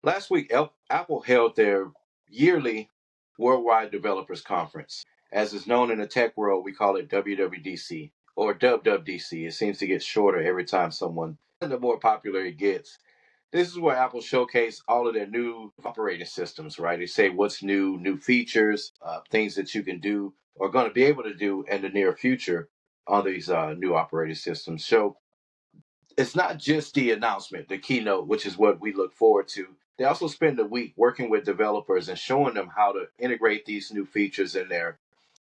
Last week, Apple held their yearly Worldwide Developers Conference. As is known in the tech world, we call it WWDC or WWDC. It seems to get shorter every time the more popular it gets. This is where Apple showcase all of their new operating systems, right? They say what's new features, things that you can do or going to be able to do in the near future on these new operating systems. So it's not just the announcement, the keynote, which is what we look forward to. They also spend a week working with developers and showing them how to integrate these new features in their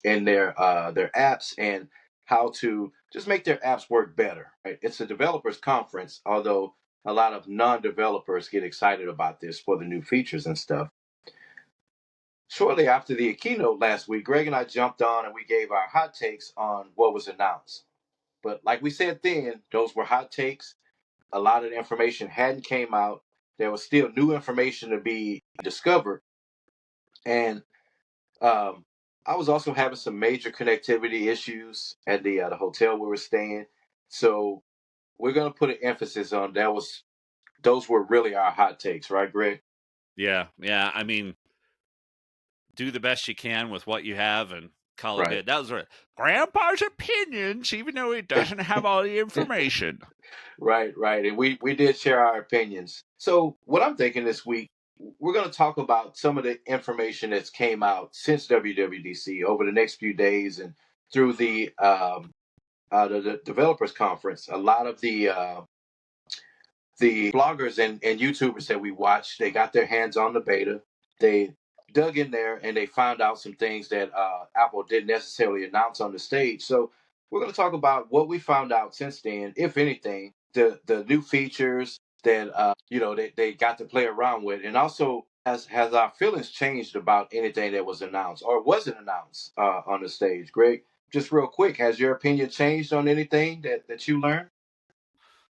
apps and how to just make their apps work better. Right? It's a developers conference, although a lot of non-developers get excited about this for the new features and stuff. Shortly after the keynote last week, Greg and I jumped on and we gave our hot takes on what was announced. But like we said then, those were hot takes. A lot of the information hadn't came out. There was still new information to be discovered. And I was also having some major connectivity issues at the hotel we were staying. So we're going to put an emphasis on those were really our hot takes, right, Greg? Yeah. I mean, do the best you can with what you have and call it good. That was Grandpa's opinions, even though he doesn't have all the information. Right. And we did share our opinions. So what I'm thinking this week, we're going to talk about some of the information that's came out since WWDC over the next few days and through the developers conference. A lot of the bloggers and YouTubers that we watch, they got their hands on the beta. They dug in there and they found out some things that Apple didn't necessarily announce on the stage. So we're going to talk about what we found out since then, if anything, the new features that they got to play around with, and also has our feelings changed about anything that was announced or wasn't announced on the stage. Greg, just real quick, has your opinion changed on anything that you learned?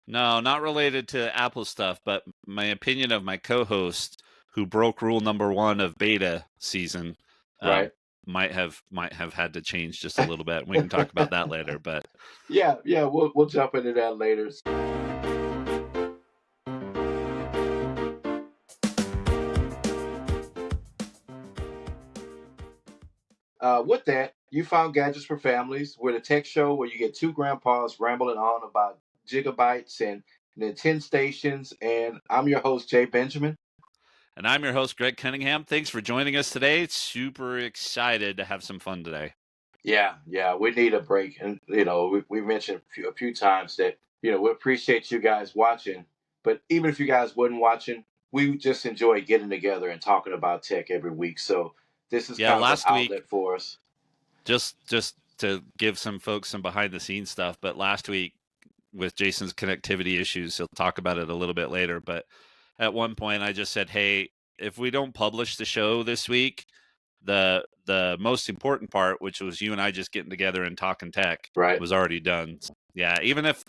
No, not related to Apple stuff, but my opinion of my co-host who broke rule number 1 of beta season Right. might have had to change just a little bit. We can talk about that later, but Yeah, we'll jump into that later. With that, you found Gadgets for Families. We're the tech show where you get two grandpas rambling on about gigabytes and then 10 stations. And I'm your host, Jay Benjamin. And I'm your host, Greg Cunningham. Thanks for joining us today. Super excited to have some fun today. Yeah, we need a break. And, we mentioned a few times that, we appreciate you guys watching. But even if you guys wasn't watching, we just enjoy getting together and talking about tech every week. So this is kind of an last week, outlet for us. Just to give some folks some behind the scenes stuff, but last week with Jason's connectivity issues, he'll talk about it a little bit later. But at one point, I just said, "Hey, if we don't publish the show this week, the most important part, which was you and I just getting together and talking tech, Right. was already done." So, yeah, even if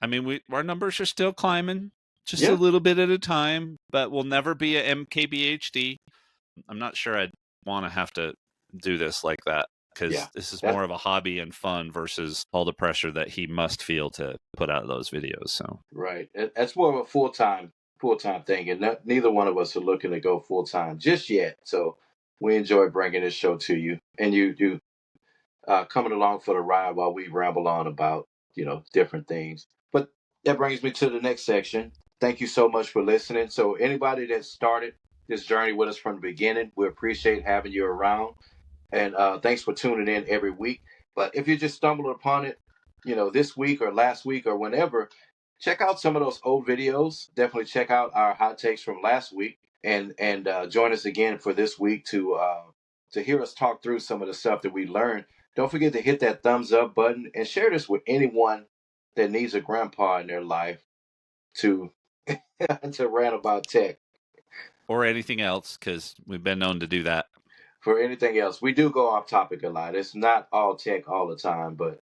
I mean, our numbers are still climbing, just a little bit at a time, but we'll never be a MKBHD. I'm not sure I'd want to have to do this like that, because this is more of a hobby and fun versus all the pressure that he must feel to put out those videos. So right, that's more of a full-time thing, and neither one of us are looking to go full-time just yet. So we enjoy bringing this show to you, and you coming along for the ride while we ramble on about different things. But that brings me to the next section. Thank you so much for listening. So anybody that started this journey with us from the beginning, we appreciate having you around. And thanks for tuning in every week. But if you just stumbled upon it, this week or last week or whenever, check out some of those old videos. Definitely check out our hot takes from last week, and join us again for this week to hear us talk through some of the stuff that we learned. Don't forget to hit that thumbs up button and share this with anyone that needs a grandpa in their life to to rant about tech or anything else, because we've been known to do that. For anything else, we do go off topic a lot. It's not all tech all the time, but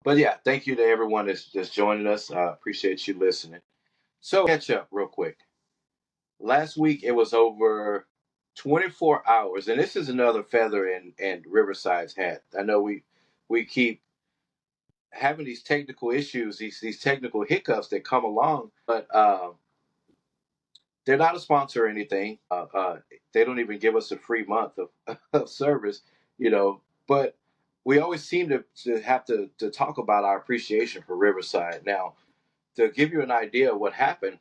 But yeah, thank you to everyone that's joining us. I appreciate you listening. So catch up real quick. Last week it was over 24 hours, and this is another feather in Riverside's hat. I know we keep having these technical issues, these technical hiccups that come along, but They're not a sponsor or anything. They don't even give us a free month of service, you know. But we always seem to have to talk about our appreciation for Riverside. Now, to give you an idea of what happened,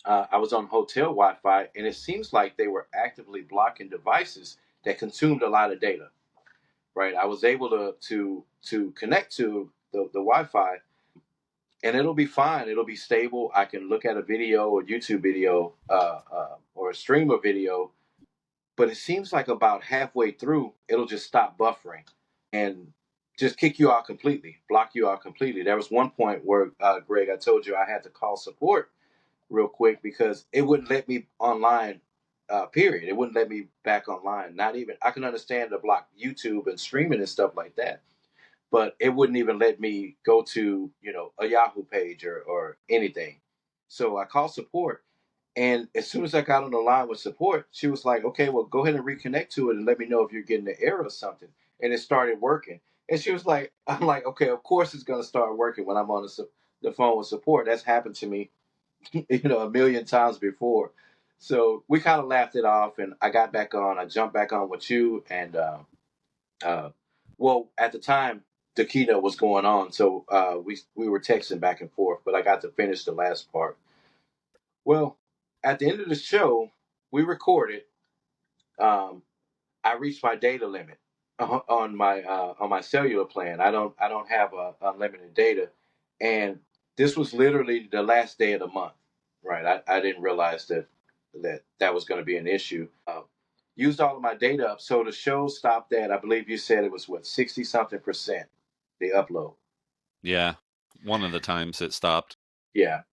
I was on hotel Wi-Fi, and it seems like they were actively blocking devices that consumed a lot of data. Right, I was able to connect to the Wi-Fi, and it'll be fine. It'll be stable. I can look at a video, a YouTube video, or a stream of video. But it seems like about halfway through, it'll just stop buffering and just kick you out completely, block you out completely. There was one point where, Greg, I told you I had to call support real quick because it wouldn't let me online. Period. It wouldn't let me back online. Not even I can understand to block YouTube and streaming and stuff like that, but it wouldn't even let me go to a Yahoo page or anything. So I called support, and as soon as I got on the line with support, she was like, "Okay, well, go ahead and reconnect to it and let me know if you're getting an error or something." And it started working. And she was like, "I'm like, okay, of course it's gonna start working when I'm on the phone with support. That's happened to me, a million times before." So we kind of laughed it off, and I got back on. I jumped back on with you, and uh, well, at the time, the keynote was going on, so we were texting back and forth. But I got to finish the last part. Well, at the end of the show, we recorded. Um, I reached my data limit on my cellular plan. I don't have unlimited data, and this was literally the last day of the month. Right, I didn't realize that was going to be an issue. Used all of my data up, so the show stopped at, I believe you said it was what, 60 something percent the upload. Yeah, one of the times it stopped. Yeah.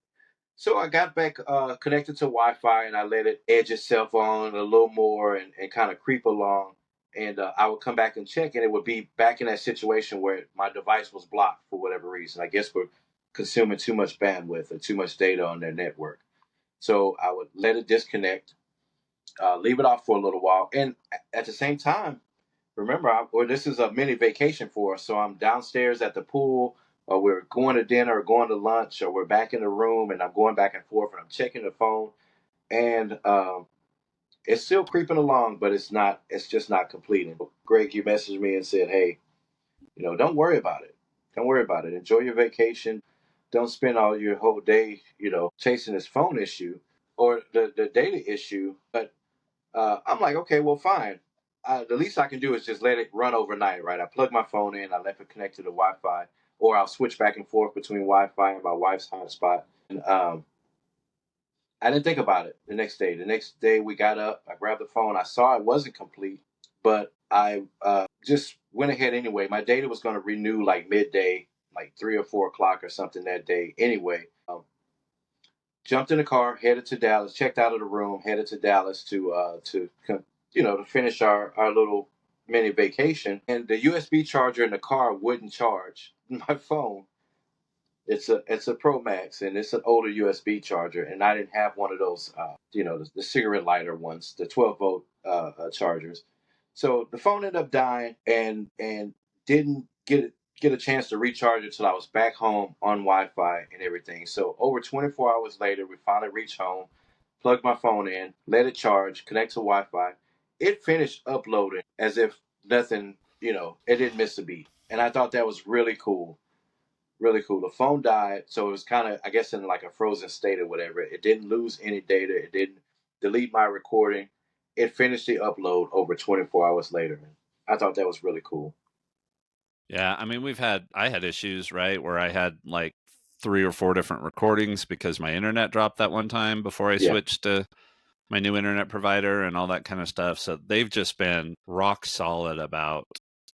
So I got back connected to Wi-Fi, and I let it edge itself on a little more and kind of creep along. And I would come back and check, and it would be back in that situation where my device was blocked for whatever reason. I guess for consuming too much bandwidth or too much data on their network. So I would let it disconnect, leave it off for a little while, and at the same time, remember, or this is a mini vacation for us. So I'm downstairs at the pool, or we're going to dinner, or going to lunch, or we're back in the room, and I'm going back and forth, and I'm checking the phone, and it's still creeping along, but it's not. It's just not completing. Greg, you messaged me and said, "Hey, don't worry about it. Don't worry about it. Enjoy your vacation. Don't spend all your whole day, chasing this phone issue or the data issue." But I'm like, okay, well, fine. The least I can do is just let it run overnight, right? I plug my phone in, I let it connect to the Wi-Fi, or I'll switch back and forth between Wi-Fi and my wife's hotspot. And I didn't think about it the next day. The next day we got up, I grabbed the phone, I saw it wasn't complete, but I just went ahead anyway. My data was going to renew like midday, like 3 or 4 o'clock or something that day anyway. Jumped in the car, headed to Dallas, checked out of the room, headed to Dallas to finish our little mini vacation. And the USB charger in the car wouldn't charge my phone. It's a Pro Max, and it's an older USB charger, and I didn't have one of those, the cigarette lighter ones, the 12-volt chargers. So the phone ended up dying, and didn't get a chance to recharge it until I was back home on Wi-Fi and everything. So over 24 hours later, we finally reached home, plugged my phone in, let it charge, connect to Wi-Fi. It finished uploading as if nothing, it didn't miss a beat, and I thought that was really cool. Really cool. The phone died, so it was kind of, I guess, in like a frozen state or whatever. It didn't lose any data. It didn't delete my recording. It finished the upload over 24 hours later. I thought that was really cool. Yeah, I mean, I had issues, right, where I had like 3 or 4 different recordings because my internet dropped that one time before I Yeah, switched to my new internet provider and all that kind of stuff. So they've just been rock solid about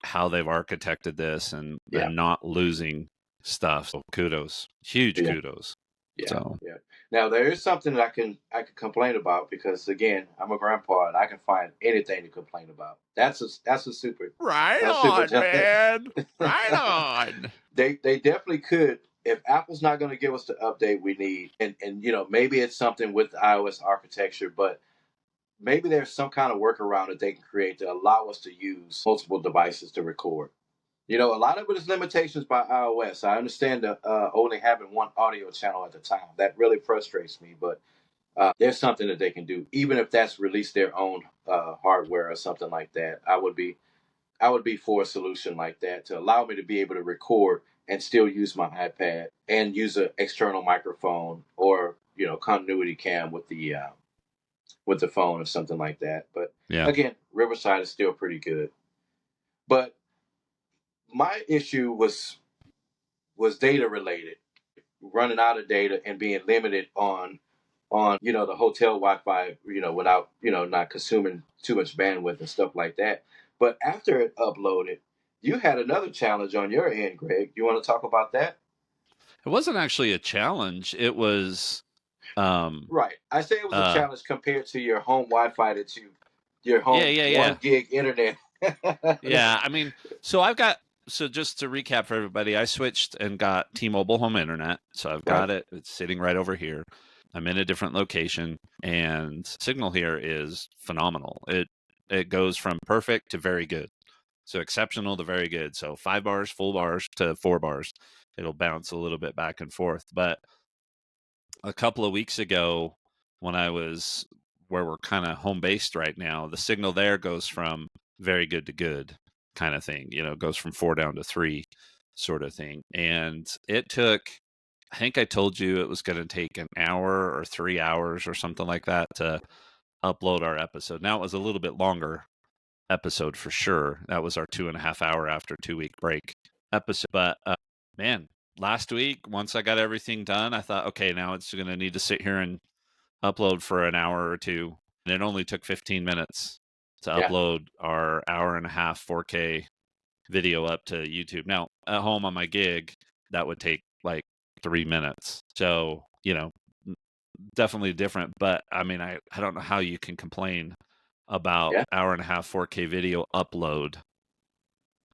how they've architected this yeah, and not losing stuff. So kudos, huge yeah, kudos. yeah, So yeah. Now there is something that I can complain about because again, I'm a grandpa and I can find anything to complain about. That's a super right that's super. on, man, right on. They definitely could. If Apple's not going to give us the update we need, and maybe it's something with the iOS architecture, but maybe there's some kind of workaround that they can create to allow us to use multiple devices to record. A lot of it is limitations by iOS. I understand only having one audio channel at the time. That really frustrates me, but there's something that they can do, even if that's release their own hardware or something like that. I would be for a solution like that to allow me to be able to record and still use my iPad and use an external microphone or continuity cam with the phone or something like that. But Yeah. again, Riverside is still pretty good. But my issue was data related, running out of data and being limited on the hotel Wi-Fi, without not consuming too much bandwidth and stuff like that. But after it uploaded, you had another challenge on your end, Greg. You want to talk about that? It wasn't actually a challenge. It was Right. I say it was a uh challenge compared to your home Wi-Fi your yeah, home yeah, one yeah. gig internet. Yeah, I mean, so just to recap for everybody, I switched and got T-Mobile home internet. So I've Right. got it. It's sitting right over here. I'm in a different location and signal here is phenomenal. It goes from perfect to very good. So exceptional to very good. So 5 bars, full bars to 4 bars. It'll bounce a little bit back and forth. But a couple of weeks ago when I was where we're kind of home based right now, the signal there goes from very good to good kind of thing, goes from 4 down to 3 sort of thing. And it took, I think I told you it was going to take an hour or 3 hours or something like that to upload our episode. Now it was a little bit longer episode for sure. That was our 2.5 hour after 2 week break episode. But man, last week, once I got everything done, I thought, okay, now it's going to need to sit here and upload for an hour or two. And it only took 15 minutes to Yeah. upload our hour and a half 4K video up to YouTube. Now, at home on my gig, that would take like 3 minutes. So, definitely different. But I mean, I don't know how you can complain about Yeah. hour and a half 4K video upload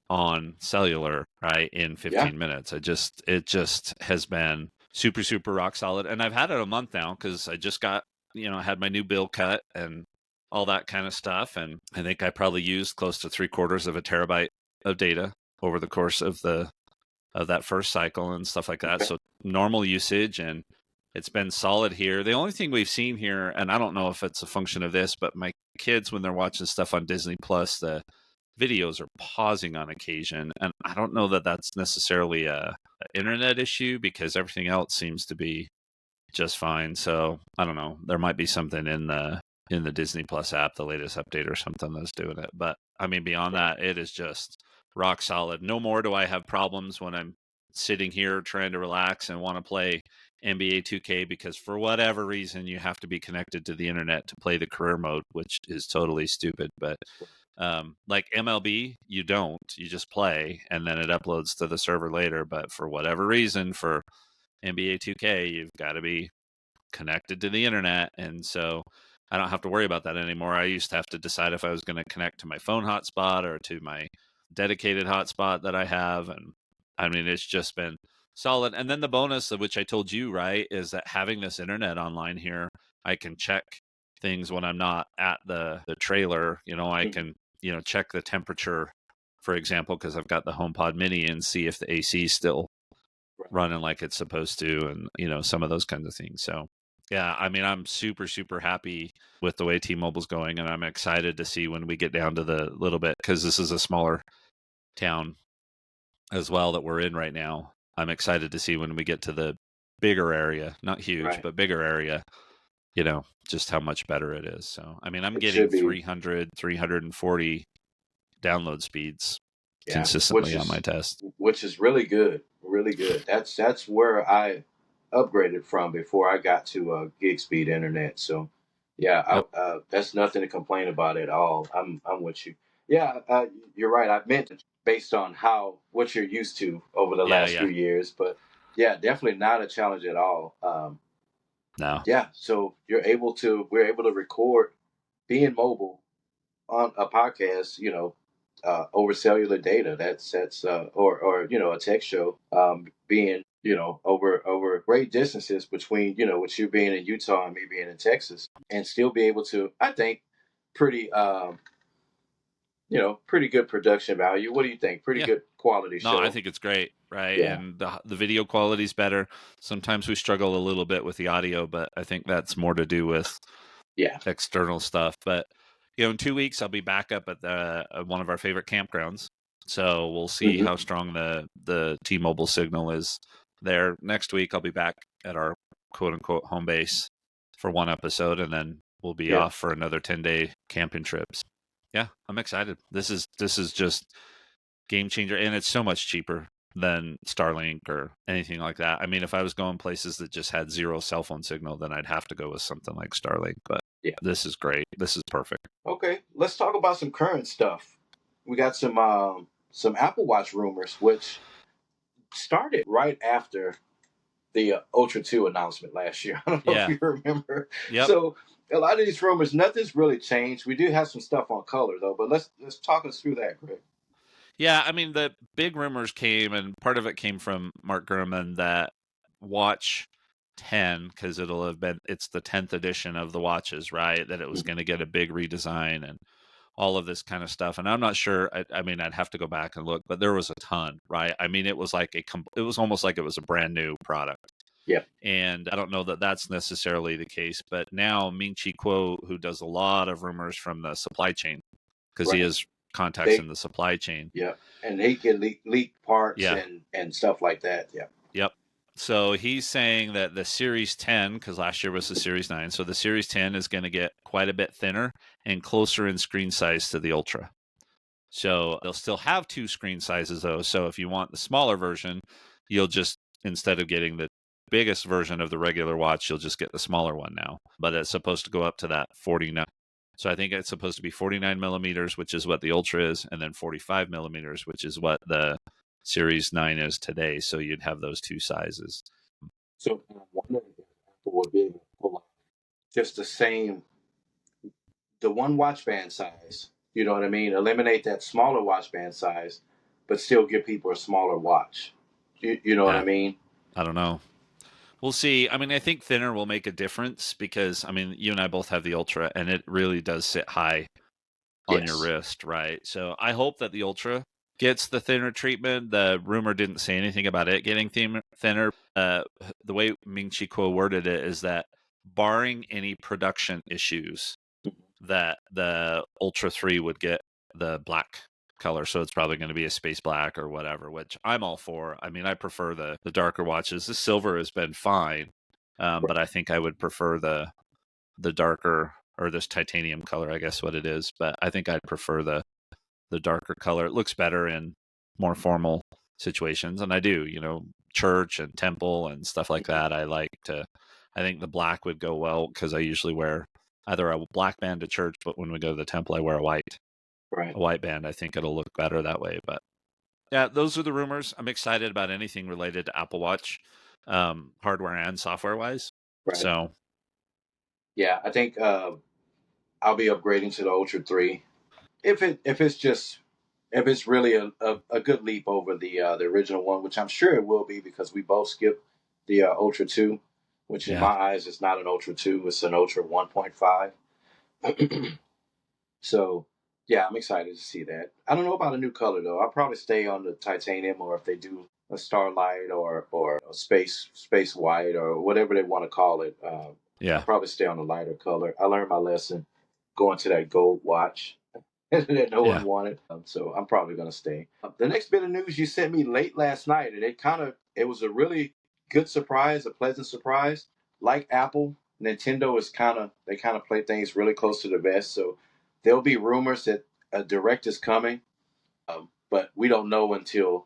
on cellular, right, in Yeah. 15 minutes. It just has been super, super rock solid. And I've had it a month now because I just got, I had my new bill cut and all that kind of stuff. And I think I probably used close to 3/4 of a terabyte of data over the course of that first cycle and stuff like that. Okay. So normal usage, and it's been solid here. The only thing we've seen here, and I don't know if it's a function of this, but my kids, when they're watching stuff on Disney Plus, the videos are pausing on occasion, and I don't know that that's necessarily a internet issue because everything else seems to be just fine. So I don't know. There might be something in the Disney Plus app, the latest update or something that's doing it. But I mean, beyond Right. that, it is just rock solid. No more do I have problems when I'm sitting here trying to relax and want to play NBA 2K because for whatever reason you have to be connected to the internet to play the career mode, which is totally stupid. But like MLB, you don't. You just play and then it uploads to the server later. But for whatever reason, for NBA 2K, you've got to be connected to the internet. And so I don't have to worry about that anymore. I used to have to decide if I was going to connect to my phone hotspot or to my dedicated hotspot that I have. And I mean, it's just been solid. And then the bonus of which I told you, right, is that having this internet online here, I can check things when I'm not at the trailer. I Mhm. can, check the temperature, for example, because I've got the HomePod Mini and see if the AC is still Right. running like it's supposed to, and some of those kinds of things. So yeah, I mean, I'm super, super happy with the way T-Mobile's going, and I'm excited to see when we get down to the little bit, because this is a smaller town as well that we're in right now. I'm excited to see when we get to the bigger area, not huge, Right. but bigger area, just how much better it is. So, I mean, I'm It getting should be. 300, 340 download speeds Yeah. Which consistently on my is test. which is really good. Really good. That's where I upgraded from before I got to gig speed internet. So yeah, Yep. that's nothing to complain about at all. I'm with you. Yeah, you're right. I meant based on what you're used to over the Yeah, last few yeah. years, but yeah, definitely not a challenge at all. No. Yeah, so we're able to record being mobile on a podcast, over cellular data. That's or a tech show, being over great distances between with you being in Utah and me being in Texas, and still be able to, I think, pretty pretty good production value. What do you think? Pretty Yeah. good quality No, I show. think it's great. right? Yeah. And the video quality is better. Sometimes we struggle a little bit with the audio, but I think that's more to do with external stuff. But in 2 weeks I'll be back up at the one of our favorite campgrounds, so we'll see how strong the T-Mobile signal is there. Next week I'll be back at our quote unquote home base for one episode, and then we'll be off for another 10-day camping trips. Yeah, I'm excited. This is just game changer, and it's so much cheaper than Starlink or anything like that. I mean, if I was going places that just had zero cell phone signal, then I'd have to go with something like Starlink. But this is great. This is perfect. Okay, let's talk about some current stuff. We got some Apple Watch rumors, which started right after the Ultra 2 announcement last year. I don't know if you remember. Yep. So a lot of these rumors, nothing's really changed. We do have some stuff on color though, but let's talk us through that, Greg. Yeah, I mean the big rumors came, and part of it came from Mark Gurman that Watch 10, because it's the 10th edition of the watches, right? That it was going to get a big redesign and all of this kind of stuff. And I'm not sure. I mean, I'd have to go back and look, but there was a ton, right? I mean, it was almost like it was a brand new product. Yeah. And I don't know that that's necessarily the case, but now Ming-Chi Kuo, who does a lot of rumors from the supply chain, because he has contacts in the supply chain. Yeah. And he can leak parts and stuff like that. Yeah. Yep. So he's saying that the Series 10, because last year was the Series 9, so the Series 10 is going to get quite a bit thinner and closer in screen size to the Ultra. So they'll still have two screen sizes, though. So if you want the smaller version, you'll just, instead of getting the biggest version of the regular watch, you'll just get the smaller one now. But it's supposed to go up to that 49. So I think it's supposed to be 49 millimeters, which is what the Ultra is, and then 45 millimeters, which is what the Series 9 is today. So you'd have those two sizes. So I'm wondering if Apple would be able to pull off just the one watch band size. You know what I mean? Eliminate that smaller watch band size, but still give people a smaller watch. You know what I mean? I don't know. We'll see. I mean, I think thinner will make a difference because, I mean, you and I both have the Ultra, and it really does sit high on your wrist, right? So I hope that the Ultra gets the thinner treatment. The rumor didn't say anything about it getting thinner. The way Ming-Chi Kuo worded it is that barring any production issues, that the Ultra 3 would get the black color. So it's probably going to be a space black or whatever, which I'm all for. I mean, I prefer the darker watches. The silver has been fine, but I think I would prefer the darker, or this titanium color, I guess what it is. But I think I'd prefer the darker color. It looks better in more formal situations, and I do, church and temple and stuff like that. I think the black would go well because I usually wear either a black band to church, but when we go to the temple, I wear a white band. I think it'll look better that way. But yeah, those are the rumors. I'm excited about anything related to Apple Watch, hardware and software wise. So yeah, I think I'll be upgrading to the Ultra 3 if it's really a good leap over the original one, which I'm sure it will be because we both skipped the Ultra 2, which in my eyes is not an Ultra 2, it's an Ultra 1.5. So yeah, I'm excited to see that. I don't know about a new color though. I'll probably stay on the titanium, or if they do a starlight or a space white or whatever they want to call it. I'll probably stay on the lighter color. I learned my lesson going to that gold watch that no one wanted. So I'm probably going to stay. The next bit of news you sent me late last night, and it was a really good surprise, a pleasant surprise. Like Apple, Nintendo they kind of play things really close to the vest. So there'll be rumors that a direct is coming, but we don't know until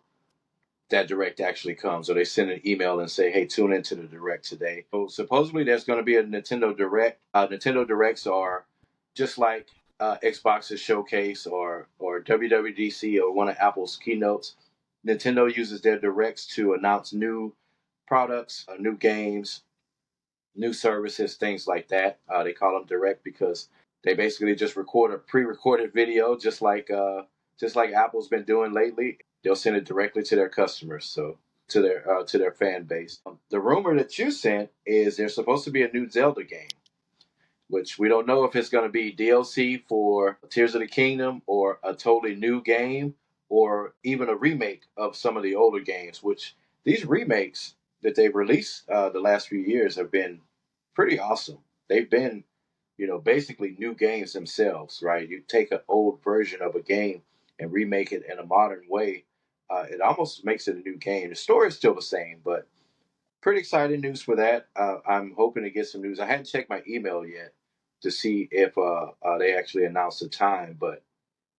that direct actually comes, or they send an email and say, hey, tune into the direct today. So supposedly there's going to be a Nintendo Direct. Nintendo Directs are just like Xbox's showcase or WWDC or one of Apple's keynotes. Nintendo uses their directs to announce new products, new games, new services, things like that. They call them direct because they basically just record a pre-recorded video, just like Apple's been doing lately. They'll send it directly to their customers, so to their fan base. The rumor that you sent is there's supposed to be a new Zelda game, which we don't know if it's going to be DLC for Tears of the Kingdom or a totally new game, or even a remake of some of the older games, which these remakes that they've released the last few years have been pretty awesome. They've been, basically new games themselves, right? You take an old version of a game and remake it in a modern way. It almost makes it a new game. The story is still the same, but pretty exciting news for that. I'm hoping to get some news. I hadn't checked my email yet to see if they actually announced the time, but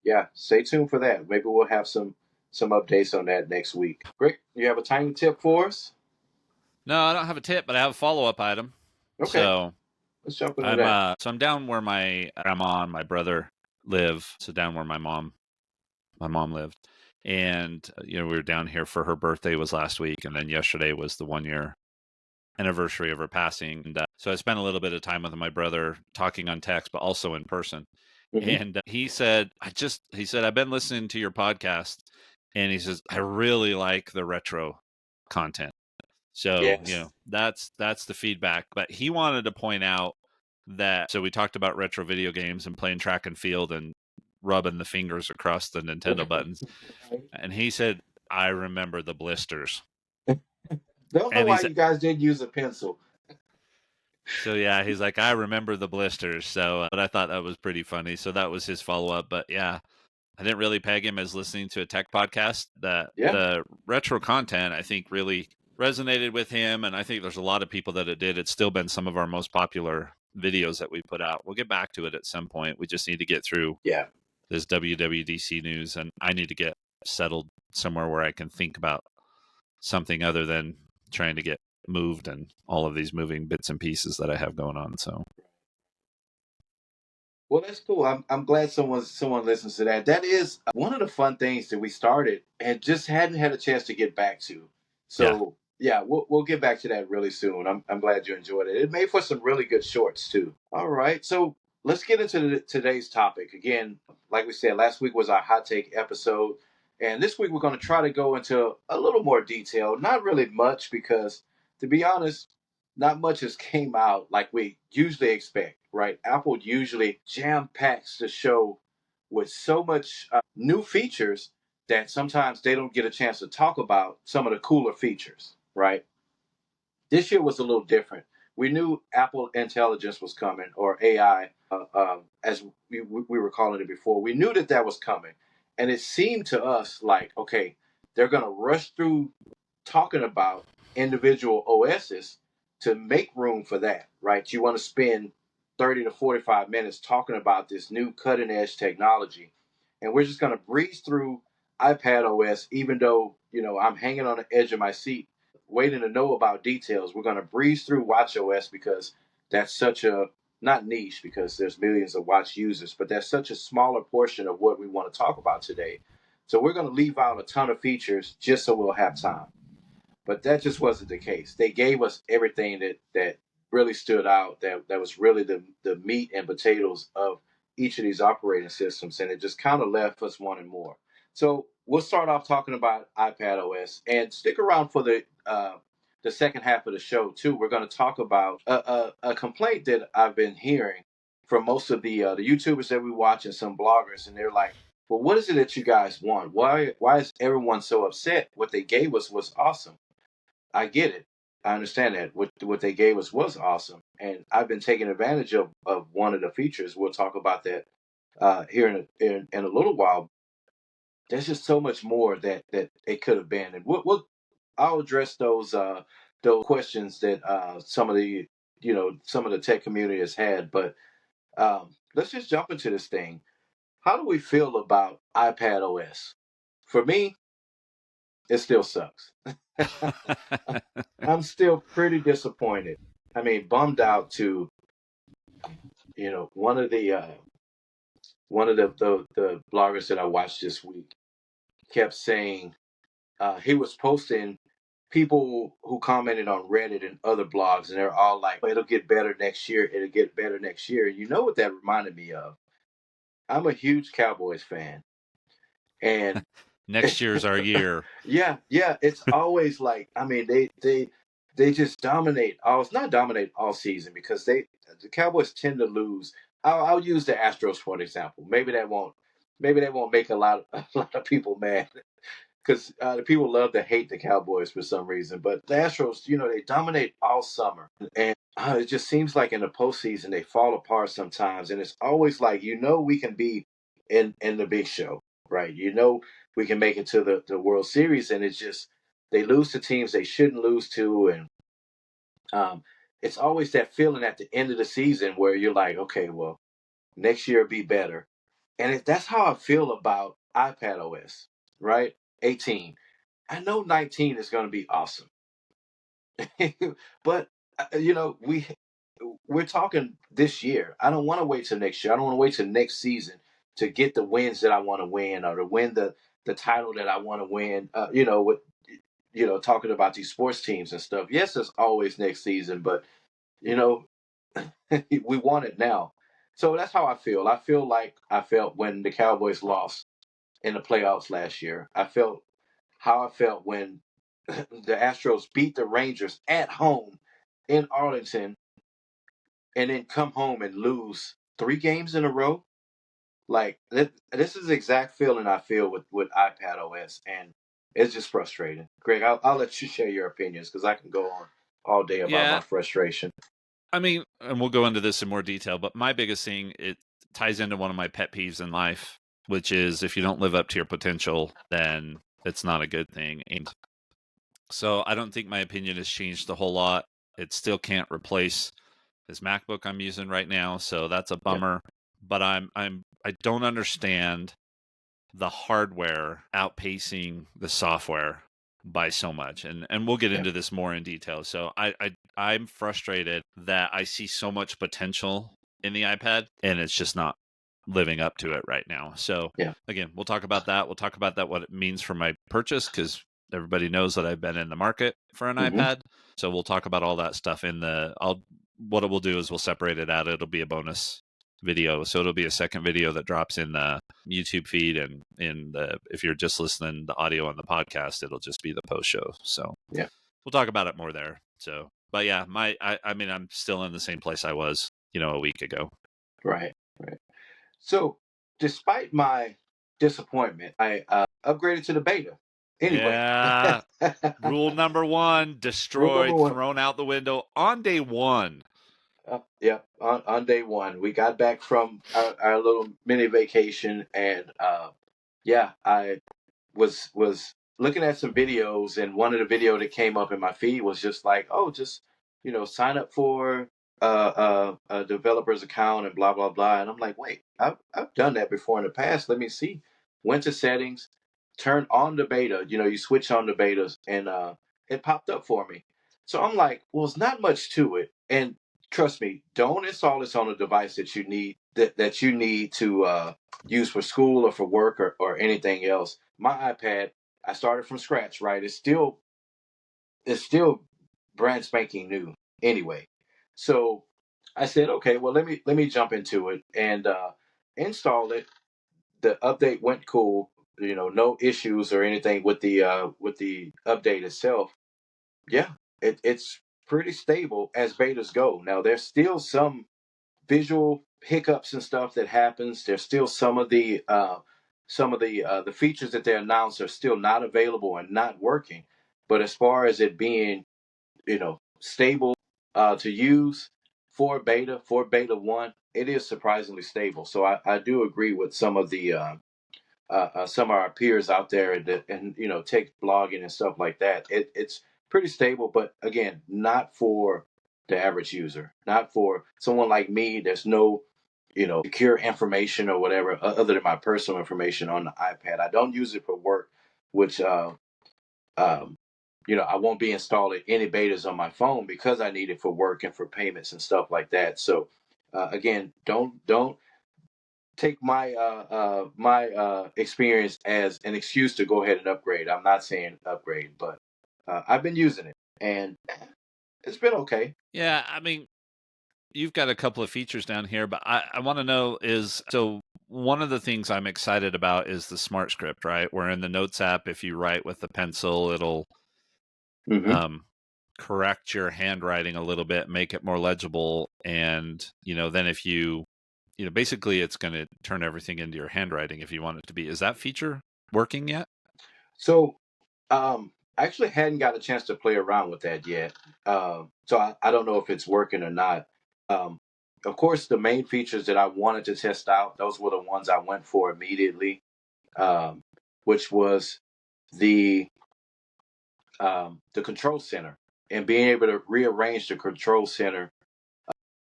yeah, stay tuned for that. Maybe we'll have some updates on that next week. Rick, you have a tiny tip for us? No, I don't have a tip, but I have a follow-up item. Okay, So let's jump into that. I'm down where my grandma and my brother live. So down where my mom lived, and we were down here for her birthday was last week, and then yesterday was the 1 year anniversary of her passing. And so I spent a little bit of time with my brother talking on text, but also in person. Mm-hmm. And he said, I've been listening to your podcast, and he says, I really like the retro content. So, Yes. that's the feedback. But he wanted to point out that, so we talked about retro video games and playing track and field and rubbing the fingers across the Nintendo buttons. And he said, I remember the blisters. Don't know And he why said, you guys didn't use a pencil. so yeah, he's like, I remember the blisters. So, but I thought that was pretty funny. So that was his follow up. But yeah, I didn't really peg him as listening to a tech podcast. That Yeah. the retro content, I think, really resonated with him. And I think there's a lot of people that it did. It's still been some of our most popular videos that we put out. We'll get back to it at some point. We just need to get through this WWDC news, and I need to get settled somewhere where I can think about something other than trying to get moved and all of these moving bits and pieces that I have going on. So Well, that's cool. I'm glad someone listens to that. That is one of the fun things that we started and just hadn't had a chance to get back to. yeah. So yeah, we'll get back to that really soon. I'm glad you enjoyed it. It made for some really good shorts too. All right, so let's get into today's topic. Again, like we said, last week was our hot take episode, and this week we're going to try to go into a little more detail. Not really much because, to be honest, not much has came out like we usually expect, right? Apple usually jam packs the show with so much new features that sometimes they don't get a chance to talk about some of the cooler features, right? This year was a little different. We knew Apple Intelligence was coming, or AI, as we were calling it before. We knew that that was coming. And it seemed to us like, okay, they're going to rush through talking about individual OSs to make room for that, right? You want to spend 30 to 45 minutes talking about this new cutting edge technology. And we're just going to breeze through iPad OS, even though, I'm hanging on the edge of my seat waiting to know about details. We're going to breeze through WatchOS because that's such a not niche because there's millions of watch users, but that's such a smaller portion of what we want to talk about today. So we're going to leave out a ton of features just so we'll have time. But that just wasn't the case. They gave us everything that really stood out, that was really the meat and potatoes of each of these operating systems, and it just kind of left us wanting more. So we'll start off talking about iPad OS, and stick around for the second half of the show too. We're going to talk about a complaint that I've been hearing from most of the YouTubers that we watch and some bloggers, and they're like, "Well, what is it that you guys want? Why is everyone so upset? What they gave us was awesome." I get it. I understand that what they gave us was awesome, and I've been taking advantage of one of the features. We'll talk about that here in a little while. There's just so much more that it could have been, and I'll address those questions that some of the tech community has had. But let's just jump into this thing. How do we feel about iPad OS? For me, it still sucks. I'm still pretty disappointed. I mean, bummed out to one of the bloggers that I watched this week kept saying he was posting people who commented on Reddit and other blogs, and they're all like, "It'll get better next year. It'll get better next year." You know what that reminded me of? I'm a huge Cowboys fan, and next year's our year. yeah, it's always like, I mean, they just dominate all. It's not dominate all season because the Cowboys tend to lose. I'll use the Astros for an example. Maybe that won't maybe they won't make a lot of people mad because the people love to hate the Cowboys for some reason. But the Astros, they dominate all summer, and it just seems like in the postseason they fall apart sometimes, and it's always like we can be in the big show, right? We can make it to the World Series, and it's just they lose to teams they shouldn't lose to, and it's always that feeling at the end of the season where you're like, okay, well, next year will be better. And that's how I feel about iPad OS, right? 18. I know 19 is going to be awesome. But we're talking this year. I don't want to wait till next year. I don't want to wait till next season to get the wins that I want to win or to win the title that I want to win. With talking about these sports teams and stuff. Yes, it's always next season, but you know, we want it now. So that's how I feel. I feel like I felt when the Cowboys lost in the playoffs last year. I felt how I felt when the Astros beat the Rangers at home in Arlington and then come home and lose 3 games in a row. Like this is the exact feeling I feel with iPad OS, and it's just frustrating. Greg, I'll let you share your opinions because I can go on all day about my frustration. I mean, and we'll go into this in more detail, but my biggest thing, it ties into one of my pet peeves in life, which is if you don't live up to your potential, then it's not a good thing. And so I don't think my opinion has changed a whole lot. It still can't replace this MacBook I'm using right now, so that's a bummer. Yep. But I don't understand the hardware outpacing the software by so much, and we'll get into this more in detail. So I'm frustrated that I see so much potential in the iPad and it's just not living up to it right now. So again, we'll talk about that. We'll talk about that, what it means for my purchase, because everybody knows that I've been in the market for an iPad. So we'll talk about all that stuff what it will do is we'll separate it out. It'll be a bonus video. So it'll be a second video that drops in the YouTube feed, and if you're just listening to audio on the podcast, it'll just be the post show. So we'll talk about it more there. So, but yeah, I mean, I'm still in the same place I was, a week ago. Right. So despite my disappointment, I upgraded to the beta. Anyway. Yeah. Rule number 1, destroyed, thrown out the window on day 1. On day 1, we got back from our little mini vacation, and I was looking at some videos, and one of the video that came up in my feed was just like, oh, just sign up for a developer's account and blah blah blah. And I'm like, wait, I've done that before in the past. Let me see. Went to settings, turned on the beta. You switch on the betas, and it popped up for me. So I'm like, well, it's not much to it, and trust me, don't install this on a device that you need to use for school or for work or anything else. My iPad, I started from scratch, right? It's still brand spanking new anyway. So I said, okay, well let me jump into it and install it. The update went cool, no issues or anything with the update itself. Yeah, it's pretty stable as betas go. Now there's still some visual hiccups and stuff that happens. There's still some of the features that they announced are still not available and not working. But as far as it being, stable to use for beta 1, it is surprisingly stable. So I do agree with some of our peers out there and tech blogging and stuff like that. It's pretty stable, but again, not for the average user, not for someone like me. There's no secure information or whatever other than my personal information on the iPad. I don't use it for work, which I won't be installing any betas on my phone because I need it for work and for payments and stuff like that. So again, don't take my experience as an excuse to go ahead and upgrade. I'm not saying upgrade, but I've been using it and it's been okay. Yeah, I mean, you've got a couple of features down here, but I want to know so one of the things I'm excited about is the smart script, right? Where in the Notes app, if you write with the pencil, it'll correct your handwriting a little bit, make it more legible. And, then if you basically it's going to turn everything into your handwriting if you want it to be. Is that feature working yet? So I actually hadn't got a chance to play around with that yet. So I don't know if it's working or not. Um, of course, the main features that I wanted to test out, those were the ones I went for immediately, um, which was the the control center and being able to rearrange the control center,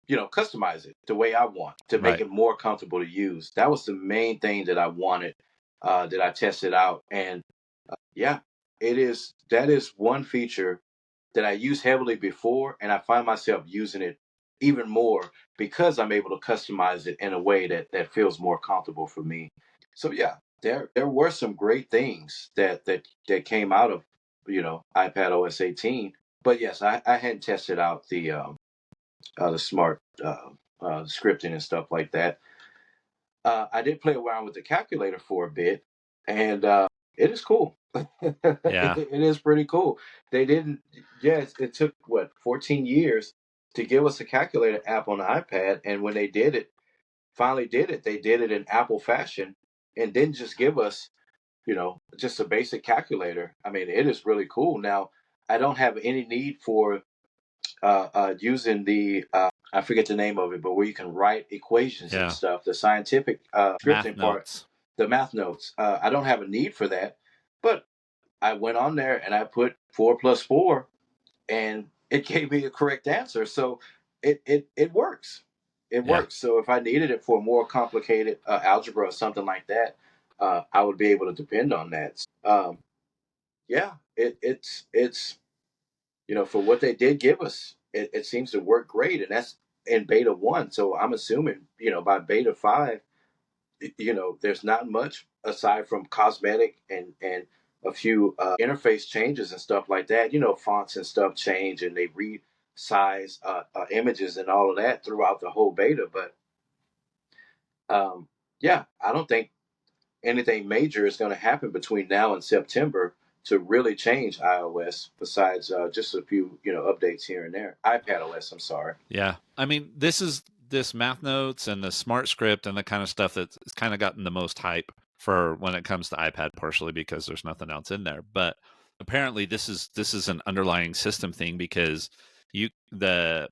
customize it the way I want to make Right. it more comfortable to use. That was the main thing that I wanted, that I tested out. And yeah, that is one feature that I used heavily before, and I find myself using it even more because I'm able to customize it in a way that feels more comfortable for me. So yeah, there were some great things that came out of iPad OS 18. But yes, I hadn't tested out the smart scripting and stuff like that. I did play around with the calculator for a bit, and it is cool. Yeah. It is pretty cool. They didn't. Yes, it took what 14 years to give us a calculator app on the iPad, and when they did it, finally did it, they did it in Apple fashion, and didn't just give us just a basic calculator. I mean, it is really cool. Now, I don't have any need for using the I forget the name of it, but where you can write equations and Yeah. stuff, the scientific Math scripting part, notes. the math notes. I don't have a need for that, but I went on there and I put 4 plus 4, and it gave me the correct answer. So it works. It Yeah. works. So if I needed it for more complicated algebra or something like that, I would be able to depend on that. Yeah, it's for what they did give us, it seems to work great, and that's in beta 1. So I'm assuming by beta 5, there's not much aside from cosmetic and a few interface changes and stuff like that. Fonts and stuff change, and they resize images and all of that throughout the whole beta. But um, yeah, I don't think anything major is going to happen between now and September to really change iOS, besides just a few updates here and there. iPad OS, I'm sorry. Yeah. I mean, this math notes and the smart script and the kind of stuff that's kind of gotten the most hype for when it comes to iPad, partially because there's nothing else in there. But apparently this is an underlying system thing, because you the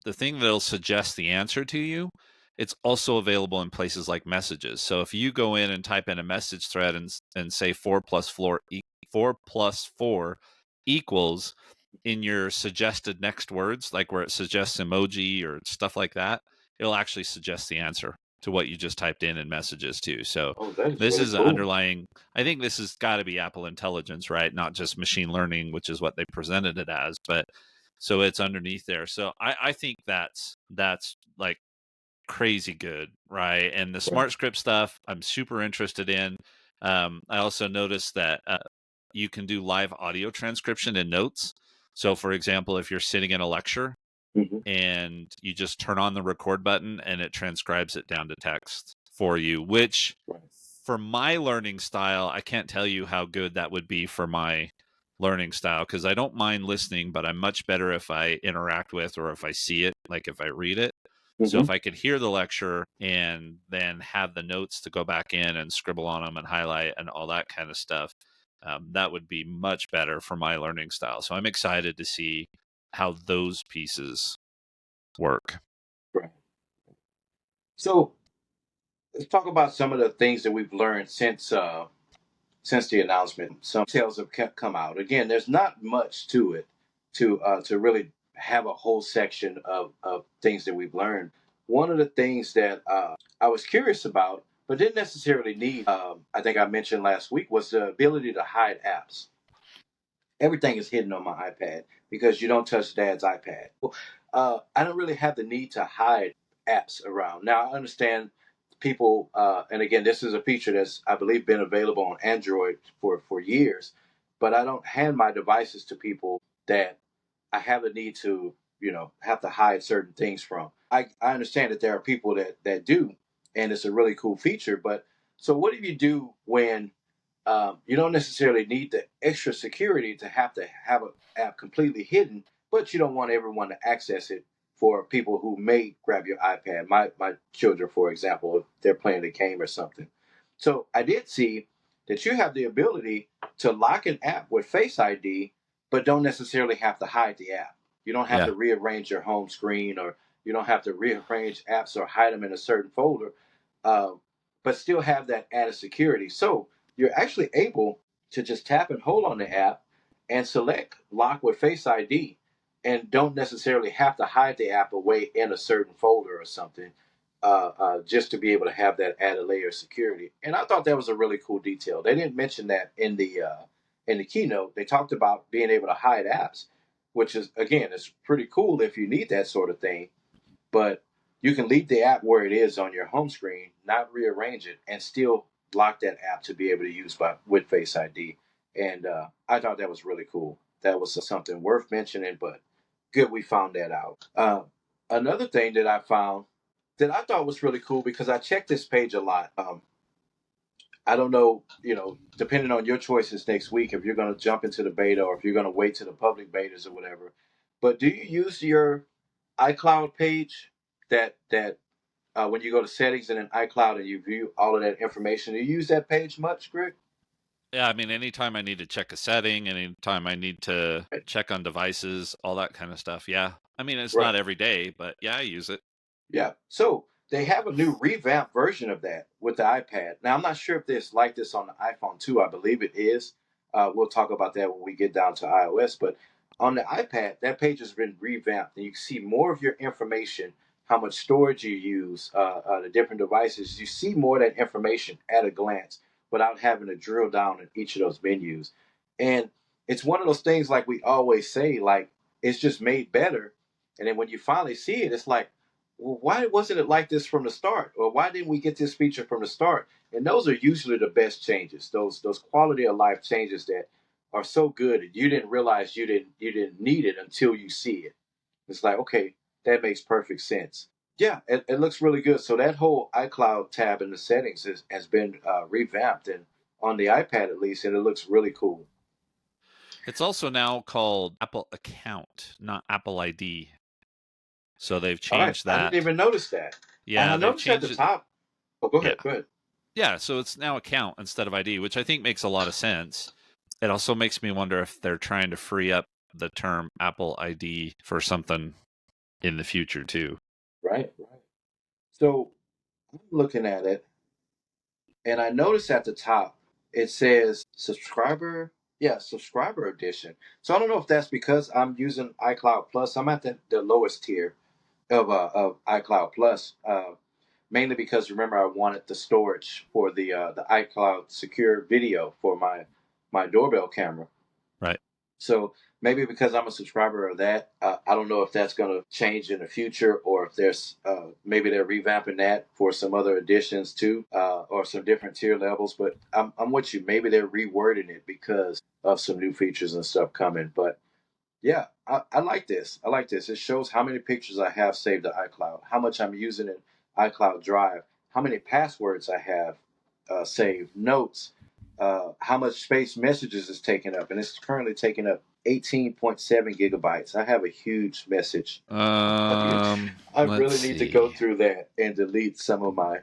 thing that'll suggest the answer to you, it's also available in places like messages. So if you go in and type in a message thread and say 4 plus 4 equals in your suggested next words, like where it suggests emoji or stuff like that, it'll actually suggest the answer to what you just typed in messages too. So Oh, that is this really is an cool. underlying, I think this has got to be Apple intelligence, right? Not just machine learning, which is what they presented it as, but so it's underneath there. So I think that's like crazy good, right? And the Right. smart script stuff I'm super interested in. I also noticed that you can do live audio transcription in notes. So for example, if you're sitting in a lecture Hmm. and you just turn on the record button and it transcribes it down to text for you, which Right. for my learning style, I can't tell you how good that would be for my learning style, because I don't mind listening, but I'm much better if I interact with or if I see it, like if I read it. So Hmm. if I could hear the lecture and then have the notes to go back in and scribble on them and highlight and all that kind of stuff, that would be much better for my learning style. So I'm excited to see how those pieces work. Right. So let's talk about some of the things that we've learned since the announcement. Some details have come out. Again, there's not much to it to really have a whole section of things that we've learned. One of the things that I was curious about, but didn't necessarily need, I think I mentioned last week, was the ability to hide apps. Everything is hidden on my iPad because you don't touch Dad's iPad. I don't really have the need to hide apps around. Now I understand people, and again, this is a feature that's I believe been available on Android for years, but I don't hand my devices to people that I have a need to have to hide certain things from. I understand that there are people that do, and it's a really cool feature. But so what do you do when you don't necessarily need the extra security to have an app completely hidden, but you don't want everyone to access it for people who may grab your iPad. My children, for example, if they're playing a game or something. So I did see that you have the ability to lock an app with Face ID, but don't necessarily have to hide the app. You don't have Yeah. to rearrange your home screen, or you don't have to rearrange apps or hide them in a certain folder, uh, but still have that added security. So you're actually able to just tap and hold on the app and select lock with Face ID, and don't necessarily have to hide the app away in a certain folder or something, just to be able to have that added layer of security. And I thought that was a really cool detail. They didn't mention that in the keynote. They talked about being able to hide apps, which is, again, it's pretty cool if you need that sort of thing. But you can leave the app where it is on your home screen, not rearrange it, and still lock that app to be able to use with Face ID. And I thought that was really cool. That was something worth mentioning, but good we found that out. Another thing that I found that I thought was really cool, because I checked this page a lot. I don't know, depending on your choices next week, if you're going to jump into the beta or if you're going to wait to the public betas or whatever. But do you use your iCloud page, that when you go to settings and in iCloud and you view all of that information? Do you use that page much, Greg? Yeah, I mean, anytime I need to check a setting, anytime I need to Right. check on devices, all that kind of stuff. Yeah. I mean, it's Right. not every day, but yeah, I use it. Yeah. So they have a new revamped version of that with the iPad. Now, I'm not sure if this like this on the iPhone too. I believe it is. We'll talk about that when we get down to iOS. But on the iPad, that page has been revamped, and you can see more of your information, how much storage you use, the different devices. You see more of that information at a glance without having to drill down in each of those menus. And it's one of those things, like we always say, like, it's just made better. And then when you finally see it, it's like, well, why wasn't it like this from the start? Or why didn't we get this feature from the start? And those are usually the best changes. Those quality of life changes that are so good that you didn't realize you didn't need it until you see it. It's like, okay, that makes perfect sense. Yeah, it looks really good. So that whole iCloud tab in the settings has been revamped, and on the iPad at least, and it looks really cool. It's also now called Apple Account, not Apple ID. So they've All right, changed I didn't that. even notice that. And I Yeah, they've noticed at the changed it. top. Oh, go Yeah. ahead. Go ahead. Yeah, so it's now Account instead of ID, which I think makes a lot of sense. It also makes me wonder if they're trying to free up the term Apple ID for something in the future too. Right, right. So I'm looking at it, and I noticed at the top it says subscriber. Yeah, subscriber edition. So I don't know if that's because I'm using iCloud Plus. I'm at the lowest tier of iCloud Plus, mainly because, remember, I wanted the storage for the iCloud secure video for my doorbell camera. Right. So maybe because I'm a subscriber of that, I don't know if that's going to change in the future, or if there's maybe they're revamping that for some other additions too, or some different tier levels. But I'm with you. Maybe they're rewording it because of some new features and stuff coming. But yeah, I like this. I like this. It shows how many pictures I have saved to iCloud, how much I'm using in iCloud Drive, how many passwords I have saved, notes, how much space messages is taking up, and it's currently taking up 18.7 gigabytes. I have a huge message. I really Let's need to go see. through that and delete some of my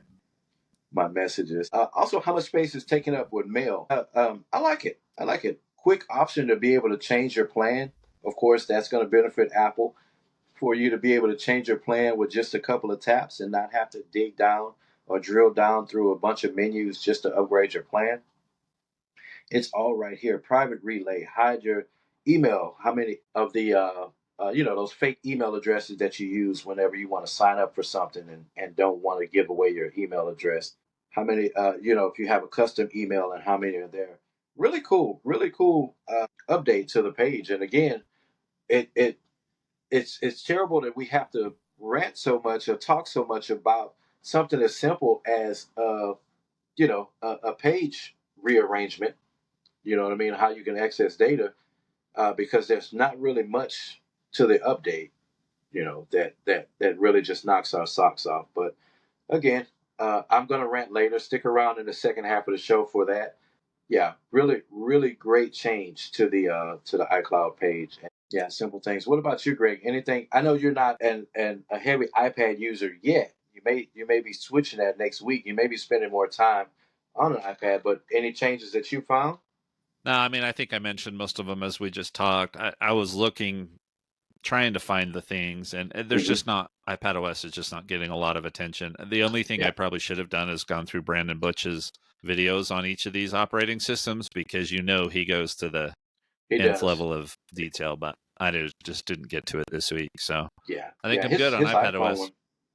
messages. Also, how much space is taken up with mail? I like it. I like it. Quick option to be able to change your plan. Of course, that's going to benefit Apple, for you to be able to change your plan with just a couple of taps and not have to dig down or drill down through a bunch of menus just to upgrade your plan. It's all right here. Private relay. Hide your email. How many of the those fake email addresses that you use whenever you want to sign up for something, and don't want to give away your email address? How many, if you have a custom email, and how many are there? Really cool update to the page. And again, it's terrible that we have to rant so much or talk so much about something as simple as a page rearrangement. You know what I mean? How you can access data, because there's not really much to the update. That really just knocks our socks off. But again, I'm gonna rant later. Stick around in the second half of the show for that. Yeah, really, really great change to the iCloud page. Yeah, simple things. What about you, Greg? Anything? I know you're not a heavy iPad user yet. You may be switching that next week. You may be spending more time on an iPad, but any changes that you found? No, I mean, I think I mentioned most of them as we just talked. I was looking, trying to find the things, and there's Hmm. just not, iPadOS is just not getting a lot of attention. The only thing I Yeah, probably should have done is gone through Brandon Butch's videos on each of these operating systems, because he goes to the he nth does. level of detail, but just didn't get to it this week. So Yeah, I think yeah. I'm His good on his iPhone iPadOS. one,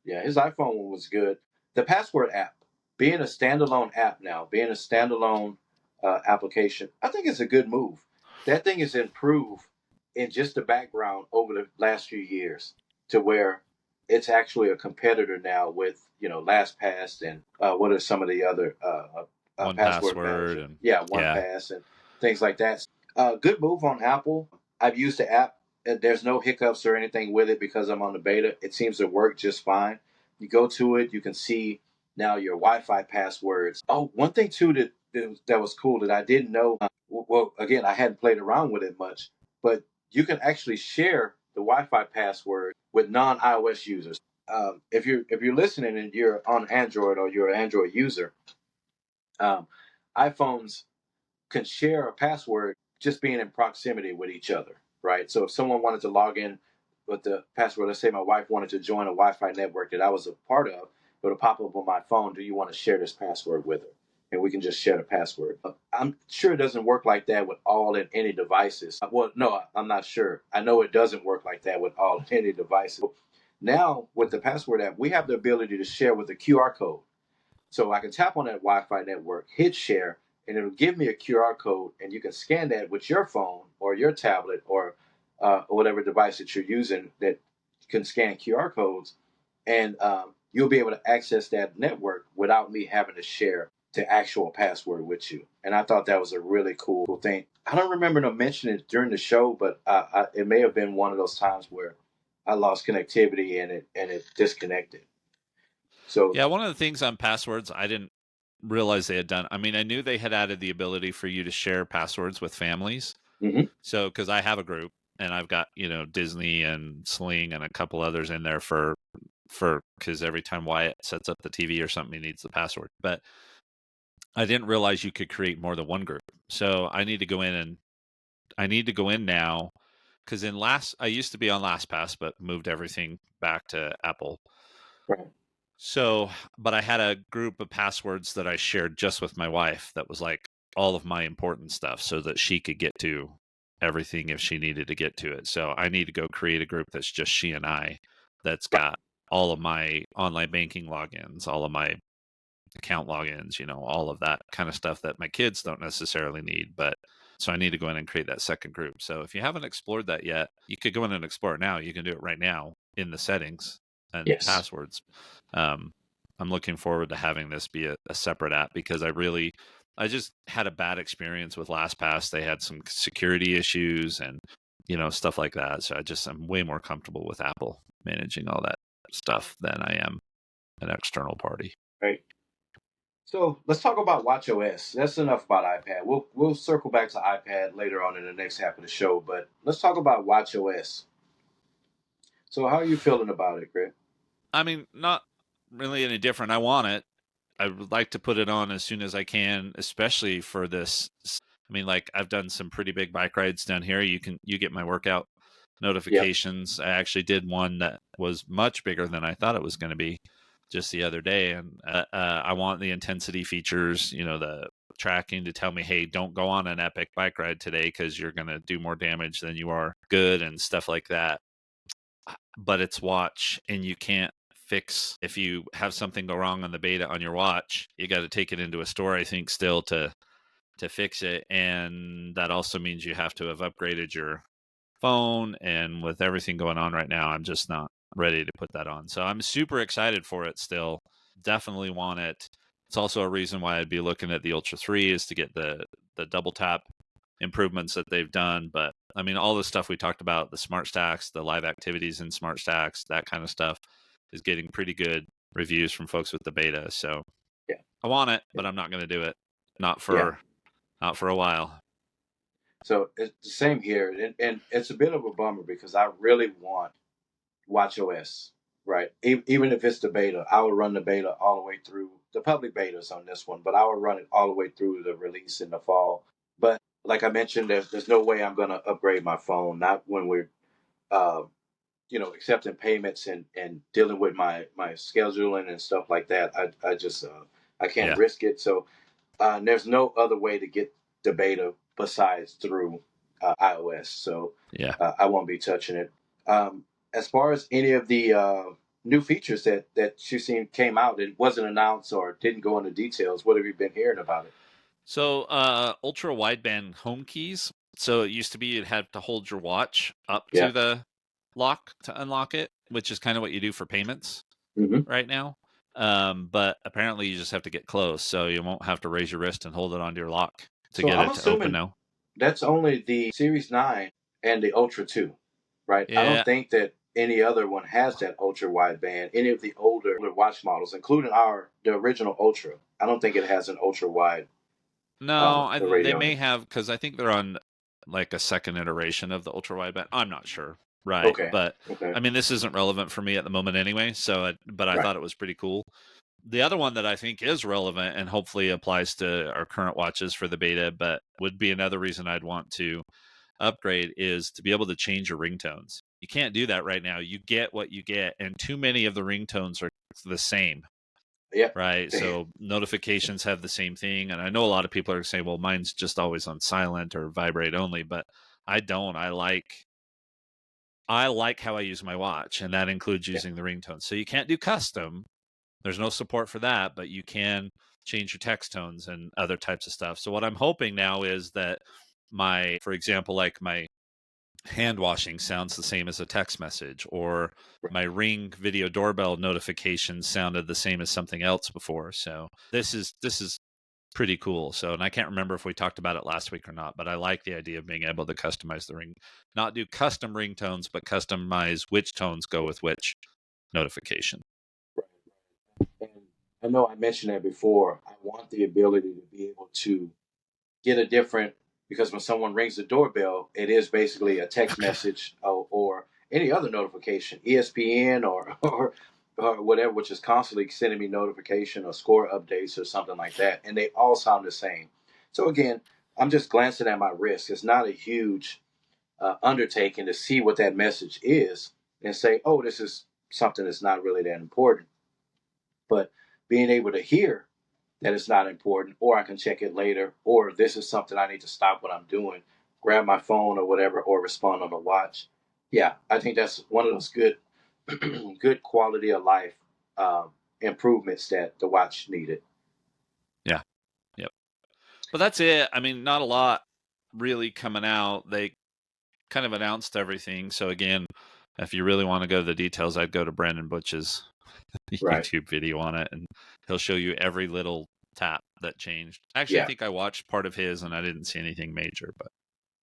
yeah, his iPhone one was good. The password app, being a standalone app now, being a standalone application, I think it's a good move. That thing has improved in just the background over the last few years to where it's actually a competitor now with LastPass and what are some of the other One password Password, manager? and Yeah, yeah. OnePass and things like that. Good move on Apple. I've used the app. There's no hiccups or anything with it because I'm on the beta. It seems to work just fine. You go to it, you can see now your Wi-Fi passwords. Oh, one thing too that was cool that I didn't know. Well, again, I hadn't played around with it much, but you can actually share the Wi-Fi password with non-iOS users. If you're listening and you're on Android or you're an Android user, um, iPhones can share a password just being in proximity with each other, right? So if someone wanted to log in with the password, let's say my wife wanted to join a Wi-Fi network that I was a part of, it'll pop up on my phone. Do you want to share this password with her? And we can just share the password. I'm sure it doesn't work like that with all and any devices. Well, no, I'm not sure. I know it doesn't work like that with all and any devices. Now, with the password app, we have the ability to share with a QR code. So I can tap on that Wi-Fi network, hit share, and it'll give me a QR code, and you can scan that with your phone or your tablet or whatever device that you're using that can scan QR codes, and you'll be able to access that network without me having to share the actual password with you. And I thought that was a really cool thing. I don't remember them mentioning it during the show, but it may have been one of those times where I lost connectivity and it disconnected. So, Yeah, one of the things on passwords I didn't realize they had done. I mean, I knew they had added the ability for you to share passwords with families. mhm, So, because I have a group and I've got, Disney and Sling and a couple others in there for because every time Wyatt sets up the TV or something, he needs the password. But I didn't realize you could create more than one group. So I need to go in now, because I used to be on LastPass, but moved everything back to Apple. right, So, but I had a group of passwords that I shared just with my wife that was like all of my important stuff so that she could get to everything if she needed to get to it. So I need to go create a group that's just she and I, that's got all of my online banking logins, all of my account logins, all of that kind of stuff that my kids don't necessarily need. But so I need to go in and create that second group. So if you haven't explored that yet, you could go in and explore it now. You can do it right now in the settings and yes. passwords. Um, I'm looking forward to having this be a separate app, because I just had a bad experience with LastPass. They had some security issues and stuff like that. So I'm way more comfortable with Apple managing all that stuff than I am an external party. Right. So let's talk about WatchOS. That's enough about iPad. We'll circle back to iPad later on in the next half of the show, but let's talk about WatchOS. So how are you feeling about it, Greg? I mean, not really any different. I want it. I would like to put it on as soon as I can, especially for this. I mean, like, I've done some pretty big bike rides down here. You get my workout Yep. notifications. I actually did one that was much bigger than I thought it was going to be just the other day, and I want the intensity features. The tracking to tell me, hey, don't go on an epic bike ride today because you're going to do more damage than you are good, and stuff like that. But it's watch, and you can't fix if you have something go wrong on the beta on your watch. You got to take it into a store, I think, still to fix it, and that also means you have to have upgraded your phone. And with everything going on right now, I'm just not ready to put that on. So I'm super excited for it still. Definitely want it. It's also a reason why I'd be looking at the Ultra 3, is to get the double tap improvements that they've done. But I mean, all the stuff we talked about, the smart stacks, the live activities in smart stacks, that kind of stuff is getting pretty good reviews from folks with the beta. So Yeah. I want it, Yeah. but I'm not going to do it. Not Yeah. for not for a while. So it's the same here, and it's a bit of a bummer because I really want WatchOS, right? Even if it's the beta, I would run the beta all the way through the public betas on this one, but I would run it all the way through the release in the fall. But like I mentioned, there's no way I'm going to upgrade my phone. Not when we're, uh, accepting payments and dealing with my scheduling and stuff like that. I just I can't Yeah. risk it. So there's no other way to get the beta besides through iOS. So Yeah. I won't be touching it. As far as any of the new features that you seen came out, it wasn't announced or didn't go into details. What have you been hearing about it? So, ultra wideband home keys. So it used to be you'd have to hold your watch up Yeah. to the lock to unlock it, which is kind of what you do for payments Mm-hmm. right now. But apparently you just have to get close, so you won't have to raise your wrist and hold it onto your lock to So get I'm it to open assuming now. that's only the Series 9 and the Ultra 2, right? I don't Yeah. think that any other one has that ultra wideband. Any of the older watch models, including the original Ultra, I don't think it has an ultra wide No, they radio on may it. have because I think they're on like a second iteration of the ultra wideband. I'm not sure, right? Okay. But Okay. I mean, this isn't relevant for me at the moment anyway. But I Right. thought it was pretty cool. The other one that I think is relevant and hopefully applies to our current watches for the beta, but would be another reason I'd want to upgrade is to be able to change your ringtones. You can't do that right now. You get what you get, and too many of the ringtones are the same, Yeah. right? So notifications have the same thing. And I know a lot of people are saying, well, mine's just always on silent or vibrate only, but I don't. I like how I use my watch, and that includes Yeah. using the ringtone. So you can't do custom. There's no support for that, but you can change your text tones and other types of stuff. So what I'm hoping now is that for example, like my hand washing sounds the same as a text message, or Right. my Ring video doorbell notifications sounded the same as something else before. So this is pretty cool. So, and I can't remember if we talked about it last week or not, but I like the idea of being able to customize the ring, not do custom ringtones, but customize which tones go with which notification. Right. And I know I mentioned that before. I want the ability to be able to get a different, because when someone rings the doorbell, it is basically a text message or any other notification, ESPN or whatever, which is constantly sending me notification or score updates or something like that, and they all sound the same. So again, I'm just glancing at my wrist. It's not a huge undertaking to see what that message is and say, oh, this is something that's not really that important. But being able to hear that it's not important, or I can check it later, or this is something I need to stop what I'm doing, grab my phone or whatever, or respond on the watch. Yeah, I think that's one of those good, good quality of life improvements that the watch needed. Yeah. Yep. But that's it. I mean, not a lot really coming out. They kind of announced everything. So again, if you really want to go to the details, I'd go to Brandon Butch's Right. YouTube video on it, and he'll show you every little tap that changed. Actually, I Yeah. think I watched part of his and I didn't see anything major, but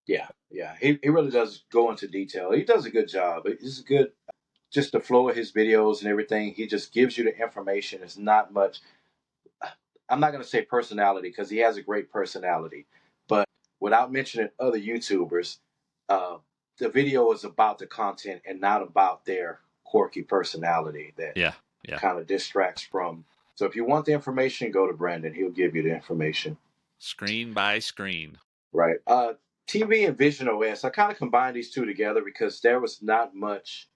Yeah. Yeah. He really does go into detail. He does a good job. It's good. Just the flow of his videos and everything. He just gives you the information. It's not much. I'm not going to say personality because he has a great personality, but without mentioning other YouTubers, uh, the video is about the content and not about their quirky personality that yeah, yeah. kind of distracts from. So if you want the information, go to Brandon. He'll give you the information. Screen by screen. Right. TV and Vision OS. I kind of combined these two together because there was not much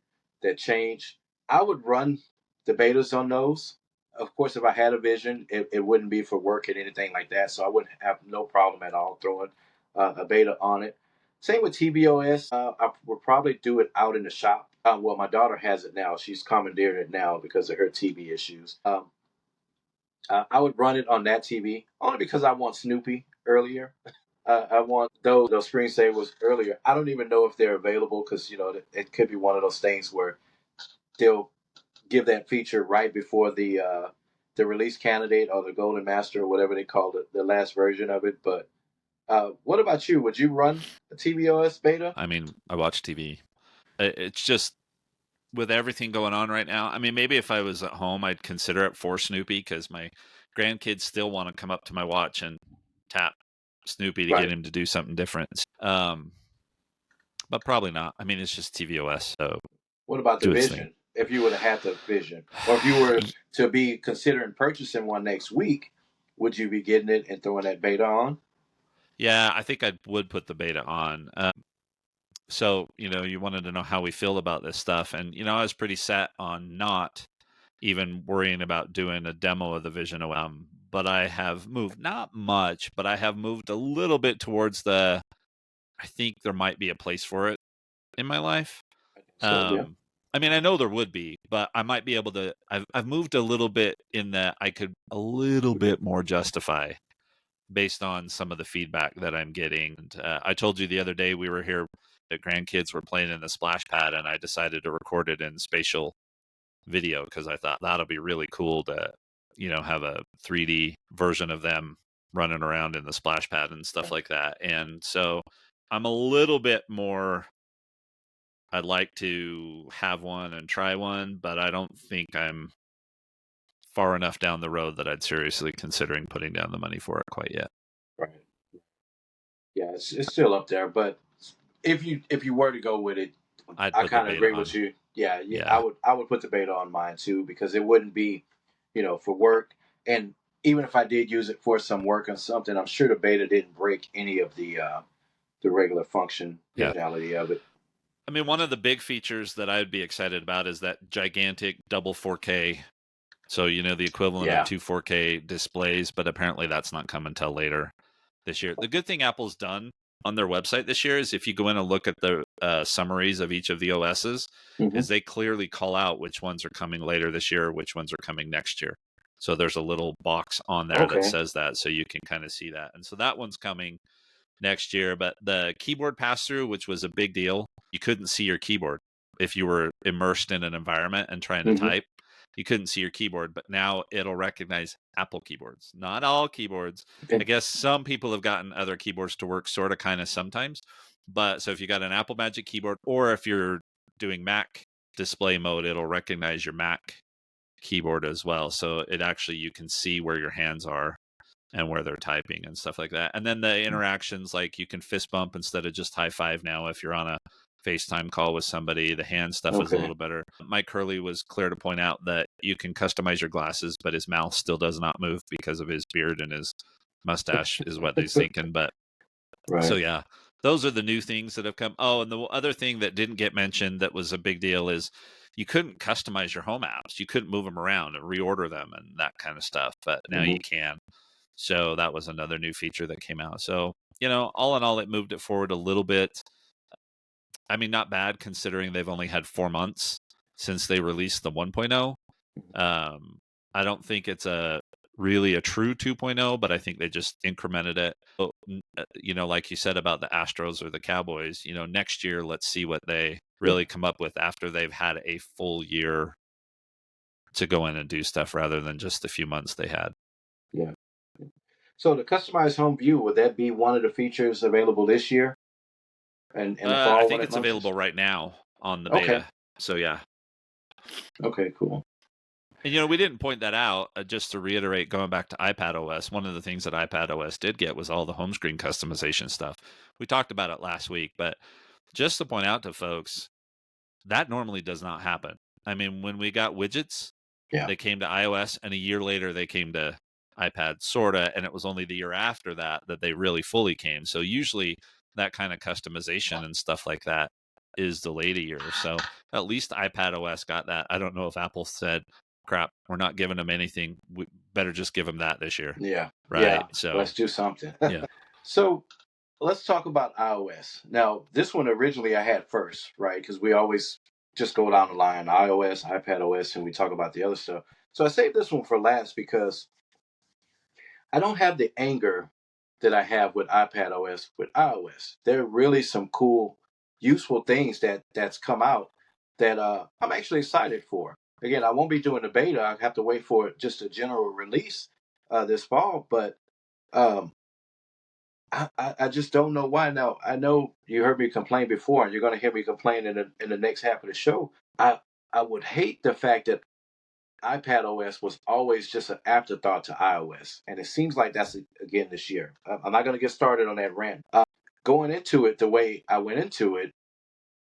that changed. I would run the betas on those. Of course, if I had a Vision, it wouldn't be for work and anything like that, so I wouldn't have no problem at all throwing a beta on it. Same with tvOS. I would probably do it out in the shop. Well, my daughter has it now. She's commandeered it now because of her TV issues. I would run it on that TV only because I want Snoopy earlier. I want those screensavers earlier. I don't even know if they're available because it could be one of those things where they'll give that feature right before the release candidate or the golden master or whatever they call it, the last version of it. But what about you? Would you run a tvOS beta? I mean, I watch TV. It's just with everything going on right now. I mean, maybe if I was at home, I'd consider it for Snoopy because my grandkids still want to come up to my watch and tap Snoopy to get him to do something different. But probably not. I mean, it's just tvOS. So what about the Vision? If you would have had the Vision, or if you were to be considering purchasing one next week, would you be getting it and throwing that beta on? Yeah, I think I would put the beta on. So, you wanted to know how we feel about this stuff. And, I was pretty set on not even worrying about doing a demo of the Vision OM. But I have moved, not much, but I have moved a little bit towards I think there might be a place for it in my life. So, yeah. I mean, I know there would be, but I might be able to. I've moved a little bit in that I could a little bit more justify based on some of the feedback that I'm getting. And, I told you the other day we were here, the grandkids were playing in the splash pad, and I decided to record it in spatial video because I thought that'll be really cool to, have a 3D version of them running around in the splash pad and stuff like that. And so I'm a little bit more. I'd like to have one and try one, but I don't think I'm far enough down the road that I'd seriously considering putting down the money for it quite yet. Right. Yeah, it's still up there, but if you were to go with it, I kind of agree with you. Yeah, I would put the beta on mine too, because it wouldn't be, for work. And even if I did use it for some work on something, I'm sure the beta didn't break any of the regular functionality of it. I mean, one of the big features that I would be excited about is that gigantic double 4K. So, the equivalent of two 4K displays, but apparently that's not coming until later this year. The good thing Apple's done on their website this year is if you go in and look at the summaries of each of the OSs, is they clearly call out which ones are coming later this year, which ones are coming next year. So there's a little box on there that says that, so you can kind of see that. And so that one's coming next year. But the keyboard pass-through, which was a big deal, you couldn't see your keyboard if you were immersed in an environment and trying to type. You couldn't see your keyboard, but now it'll recognize Apple keyboards. Not all keyboards. I guess some people have gotten other keyboards to work sort of kind of sometimes. But so if you got an Apple Magic keyboard, or if you're doing Mac display mode, it'll recognize your Mac keyboard as well. So it actually, you can see where your hands are and where they're typing and stuff like that. And then the interactions, like you can fist bump instead of just high five now if you're on a FaceTime call with somebody. The hand stuff is a little better. Mike Hurley was clear to point out that you can customize your glasses, but his mouth still does not move because of his beard and his mustache is what he's thinking. But so yeah, those are the new things that have come. Oh, and the other thing that didn't get mentioned that was a big deal is you couldn't customize your home apps. You couldn't move them around and reorder them and that kind of stuff. But now you can. So that was another new feature that came out. So, all in all, it moved it forward a little bit. I mean, not bad considering they've only had 4 months since they released the 1.0. I don't think it's really a true 2.0, but I think they just incremented it. Like you said about the Astros or the Cowboys, next year, let's see what they really come up with after they've had a full year to go in and do stuff rather than just the few months they had. Yeah. So the customized home view, would that be one of the features available this year? And in the fall, I think it's available right now on the beta. So yeah. Okay, cool. And we didn't point that out. Just to reiterate, going back to iPadOS, one of the things that iPadOS did get was all the home screen customization stuff. We talked about it last week, but just to point out to folks, that normally does not happen. I mean, when we got widgets, they came to iOS, and a year later they came to iPad, sorta, and it was only the year after that they really fully came. So usually that kind of customization and stuff like that is delayed a year. So at least iPadOS got that. I don't know if Apple said, crap, we're not giving them anything. We better just give them that this year. Yeah. Right. Yeah. So let's do something. Yeah. So let's talk about iOS. Now, this one originally I had first, right? Because we always just go down the line, iOS, iPadOS, and we talk about the other stuff. So I saved this one for last because I don't have the anger that I have with iPadOS with iOS. There are really some cool, useful things that's come out that I'm actually excited for. Again, I won't be doing the beta. I have to wait for just a general release this fall. But I just don't know why. Now, I know you heard me complain before, and you're going to hear me complain in the next half of the show. I would hate the fact that iPad OS was always just an afterthought to iOS, and it seems like that's again this year. I'm not going to get started on that rant. Going into it the way I went into it,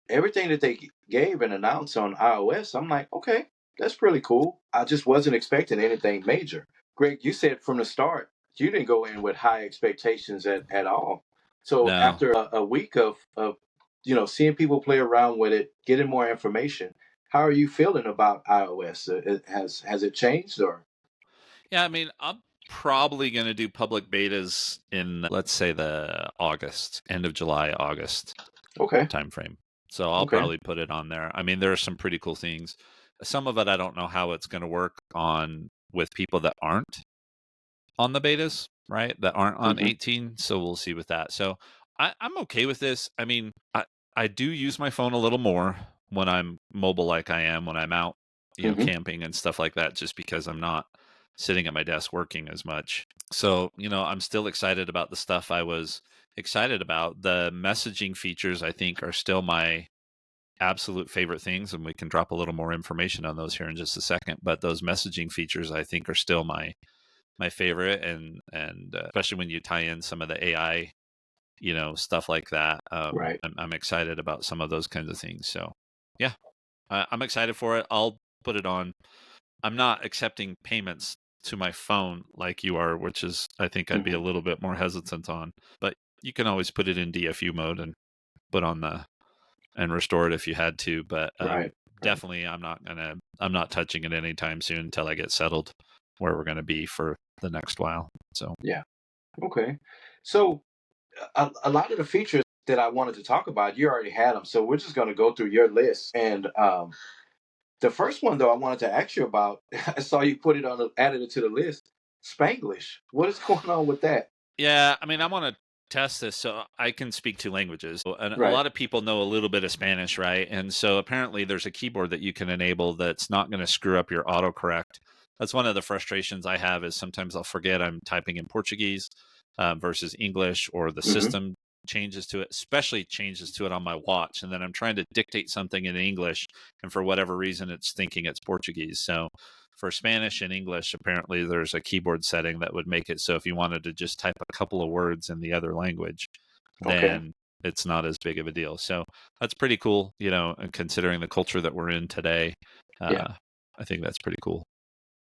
everything that they gave and announced on iOS, I'm like, okay, that's really cool. I just wasn't expecting anything major. Greg, you said from the start you didn't go in with high expectations at all. So No. after a week of seeing people play around with it, getting more information, how are you feeling about iOS? Has it changed or? Yeah, I mean, I'm probably going to do public betas in, let's say, the August, end of July, August Okay, timeframe. So I'll okay, probably put it on there. I mean, there are some pretty cool things. Some of it I don't know how it's going to work on with people that aren't on the betas, right? That aren't on hmm 18. So we'll see with that. So I'm okay with this. I mean, I do use my phone a little more when I'm mobile, like I am when I'm out, hmm camping and stuff like that, just because I'm not sitting at my desk working as much. So, I'm still excited about the stuff I was excited about. The messaging features, I think, are still my absolute favorite things, and we can drop a little more information on those here in just a second. But those messaging features, I think, are still my favorite, and especially when you tie in some of the AI, stuff like that. right. I'm excited about some of those kinds of things. So, yeah, I'm excited for it. I'll put it on. I'm not accepting payments to my phone like you are, which is, I think I'd be a hmm little bit more hesitant on. But you can always put it in DFU mode and put on and restore it if you had to. But Right, right. definitely, I'm not touching it anytime soon until I get settled where we're gonna be for the next while. So Yeah. Okay. So a lot of the features that I wanted to talk about, you already had them. So we're just going to go through your list. And the first one, though, I wanted to ask you about. I saw you put it added it to the list. Spanglish. What is going on with that? yeah, I mean, I want to test this so I can speak two languages. And a Right. lot of people know a little bit of Spanish, right? And so apparently there's a keyboard that you can enable that's not going to screw up your autocorrect. That's one of the frustrations I have is sometimes I'll forget I'm typing in Portuguese versus English, or the hmm system changes to it, especially changes to it on my watch. And then I'm trying to dictate something in English, and for whatever reason, it's thinking it's Portuguese. So for Spanish and English, apparently there's a keyboard setting that would make it so if you wanted to just type a couple of words in the other language, Okay. then it's not as big of a deal. So that's pretty cool, and considering the culture that we're in today. Yeah. I think that's pretty cool.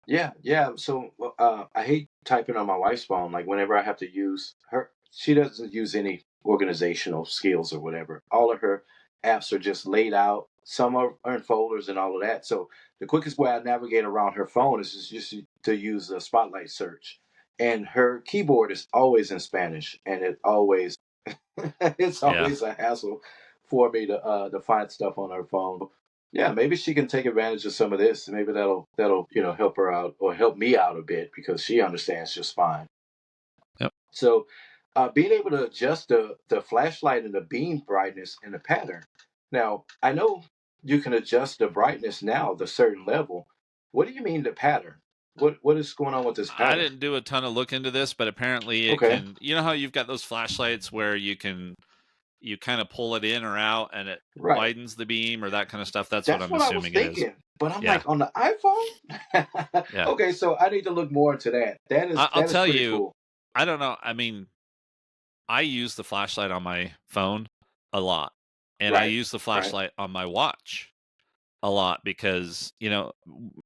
Yeah. Yeah. So I hate typing on my wife's phone. Like whenever I have to use her, she doesn't use any organizational skills or whatever. All of her apps are just laid out. Some are in folders and all of that. So the quickest way I navigate around her phone is just to use the Spotlight search. And her keyboard is always in Spanish, and it always it's Yeah. always a hassle for me to find stuff on her phone. Yeah, maybe she can take advantage of some of this. Maybe that'll help her out or help me out a bit because she understands just fine. Yep. So, being able to adjust the flashlight and the beam brightness and the pattern. Now, I know you can adjust the brightness now to a certain level. What do you mean the pattern? What is going on with this I pattern? didn't do a ton of look into this, but apparently it Okay, can, how you've got those flashlights where you kind of pull it in or out and it right. widens the beam or that kind of stuff. That's what That's I'm what I was assuming it is. thinking. But I'm Yeah. like on the iPhone. Yeah. Okay, so I need to look more into that. That is I'll that is tell pretty you, cool. I don't know. I mean, I use the flashlight on my phone a lot, and I Right, use the right. flashlight on my watch a lot because,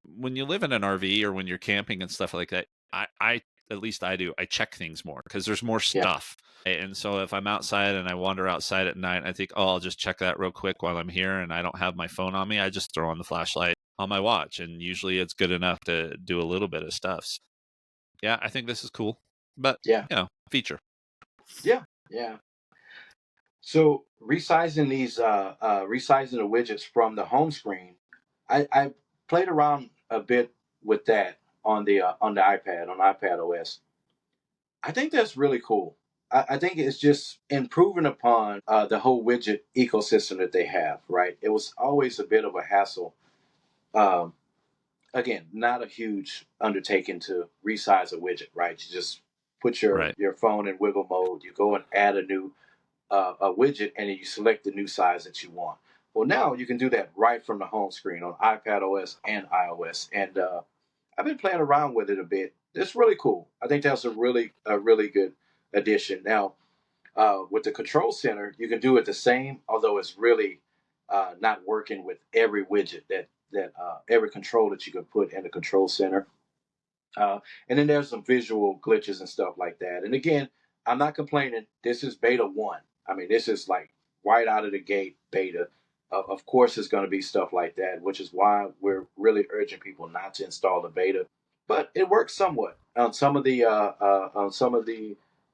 when you live in an RV or when you're camping and stuff like that, I at least I do, I check things more because there's more Yeah, stuff. And so if I'm outside and I wander outside at night, I think, oh, I'll just check that real quick while I'm here and I don't have my phone on me. I just throw on the flashlight on my watch, and usually it's good enough to do a little bit of stuff. So, yeah, I think this is cool, but yeah, feature. yeah, yeah. So resizing the widgets from the home screen, I played around a bit with that on the iPad on iPad OS. I think that's really cool. I think it's just improving upon the whole widget ecosystem that they have. Right, it was always a bit of a hassle. Um, Again, not a huge undertaking to resize a widget. Right, you just put Right. your phone in wiggle mode. You go and add a new a widget and then you select the new size that you want. Well, now you can do that right from the home screen on iPad OS and iOS. And I've been playing around with it a bit. It's really cool. I think that's a really good addition. Now, with the control center, you can do it the same, although it's really not working with every widget that every control that you can put in the control center. Uh, and then there's some visual glitches and stuff like that. And again, I'm not complaining. This is beta one. I mean, this is like right out of the gate beta. Of course, it's going to be stuff like that, which is why we're really urging people not to install the beta. But it works somewhat on some of the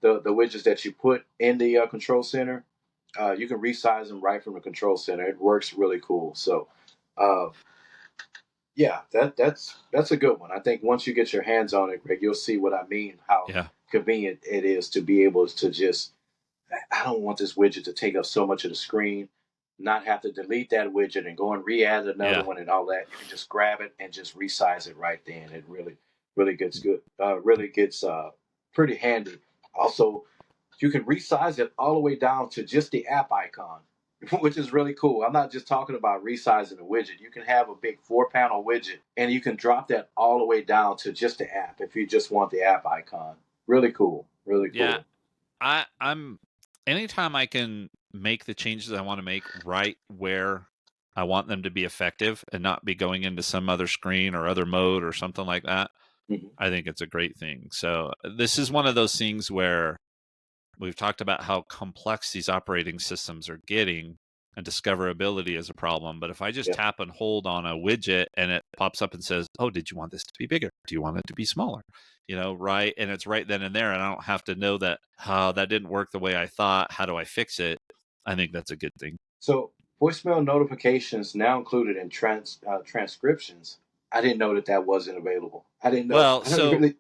widgets that you put in the control center. You can resize them right from the control center. It works really cool. So uh, yeah, that's a good one. I think once you get your hands on it, Greg, you'll see what I mean. How Yeah. convenient it is to be able to just. I don't want this widget to take up so much of the screen. Not have to delete that widget and go and re-add another Yeah. one and all that. You can just grab it and just resize it right then. It really gets good. Really gets pretty handy. Also, you can resize it all the way down to just the app icon, which is really cool. I'm not just talking about resizing the widget. You can have a big 4-panel widget and you can drop that all the way down to just the app if you just want the app icon. Really cool. Really Yeah. cool. I'm anytime I can make the changes I want to make right where I want them to be effective and not be going into some other screen or other mode or something like that, Mm-hmm. I think it's a great thing. So this is one of those things where we've talked about how complex these operating systems are getting, and discoverability is a problem. But if I just Yeah. tap and hold on a widget and it pops up and says, "Oh, did you want this to be bigger? Do you want it to be smaller?" Right? And it's right then and there, and I don't have to know that, "Oh, that didn't work the way I thought. How do I fix it?" I think that's a good thing. So voicemail notifications now included in transcriptions. I didn't know that wasn't available. I didn't know. Well, I don't so really.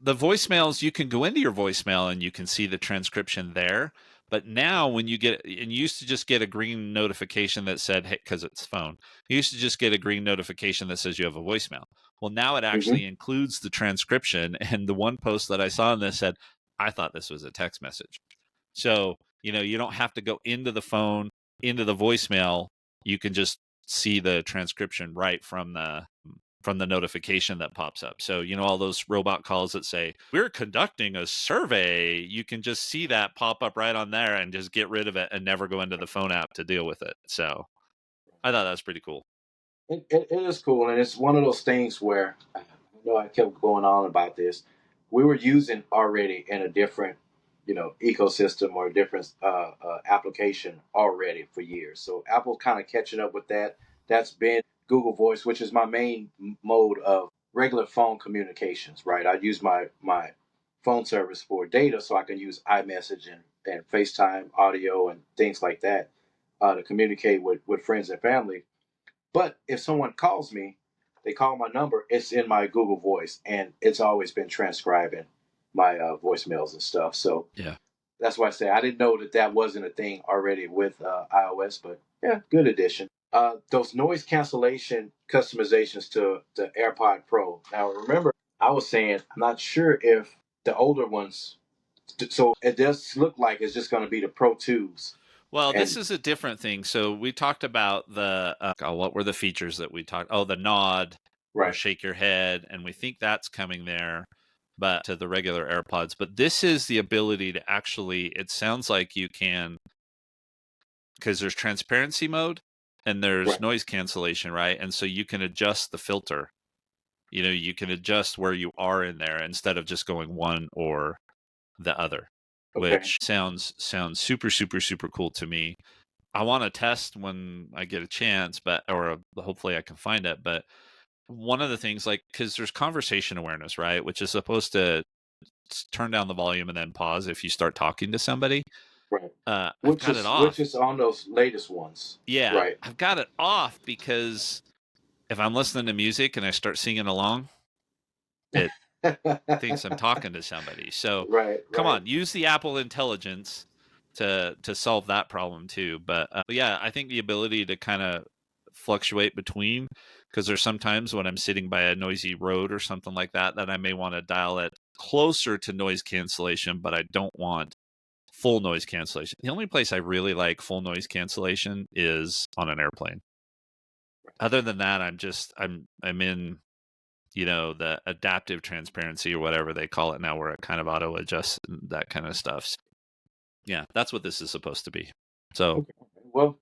the voicemails, you can go into your voicemail and you can see the transcription there. But now when you get, and you used to just get a green notification that said, hey, because it's phone, you used to just get a green notification that says you have a voicemail. Well, now it Mm-hmm. actually includes the transcription. And the one post that I saw in this said, I thought this was a text message. So, you don't have to go into the phone, into the voicemail. You can just see the transcription right from the notification that pops up. So, all those robot calls that say, we're conducting a survey, you can just see that pop up right on there and just get rid of it and never go into the phone app to deal with it. So I thought that was pretty cool. It is cool, and it's one of those things where I know I kept going on about this. We were using already in a different, ecosystem or a different application already for years. So Apple's kind of catching up with that. That's been Google Voice, which is my main mode of regular phone communications. Right, I use my phone service for data, so I can use iMessage and FaceTime audio and things like that to communicate with friends and family. But if someone calls me, they call my number, it's in my Google Voice, and it's always been transcribing my voicemails and stuff. So Yeah. that's why I say I didn't know that wasn't a thing already with iOS, but yeah, good addition. Those noise cancellation customizations to the AirPod Pro. Now, remember, I was saying I'm not sure if the older ones, so it does look like it's just going to be the Pro 2s. Well, this And is a different thing. So we talked about what were the features that we talked? Oh, the nod or right, shake your head. And we think that's coming there, but to the regular AirPods. But this is the ability to actually, it sounds like you can, because there's transparency mode and there's right, noise cancellation, right? And so you can adjust the filter. You can adjust where you are in there instead of just going one or the other, okay, which sounds super super super cool to me. I want to test when I get a chance, or hopefully I can find it. But one of the things, like, because there's conversation awareness, right, which is supposed to turn down the volume and then pause if you start talking to somebody. right. I've Which got it is which off. is on those latest ones, Yeah, right? I've got it off because if I'm listening to music and I start singing along, it thinks I'm talking to somebody. So Right, come right, on, use the Apple Intelligence to solve that problem too. But yeah, I think the ability to kind of fluctuate between, because there's sometimes when I'm sitting by a noisy road or something like that that I may want to dial it closer to noise cancellation, but I don't want full noise cancellation. The only place I really like full noise cancellation is on an airplane. Other than that, I'm in. the adaptive transparency or whatever they call it now, where it kind of auto adjusts that kind of stuff. So, yeah, that's what this is supposed to be. So Okay. Well,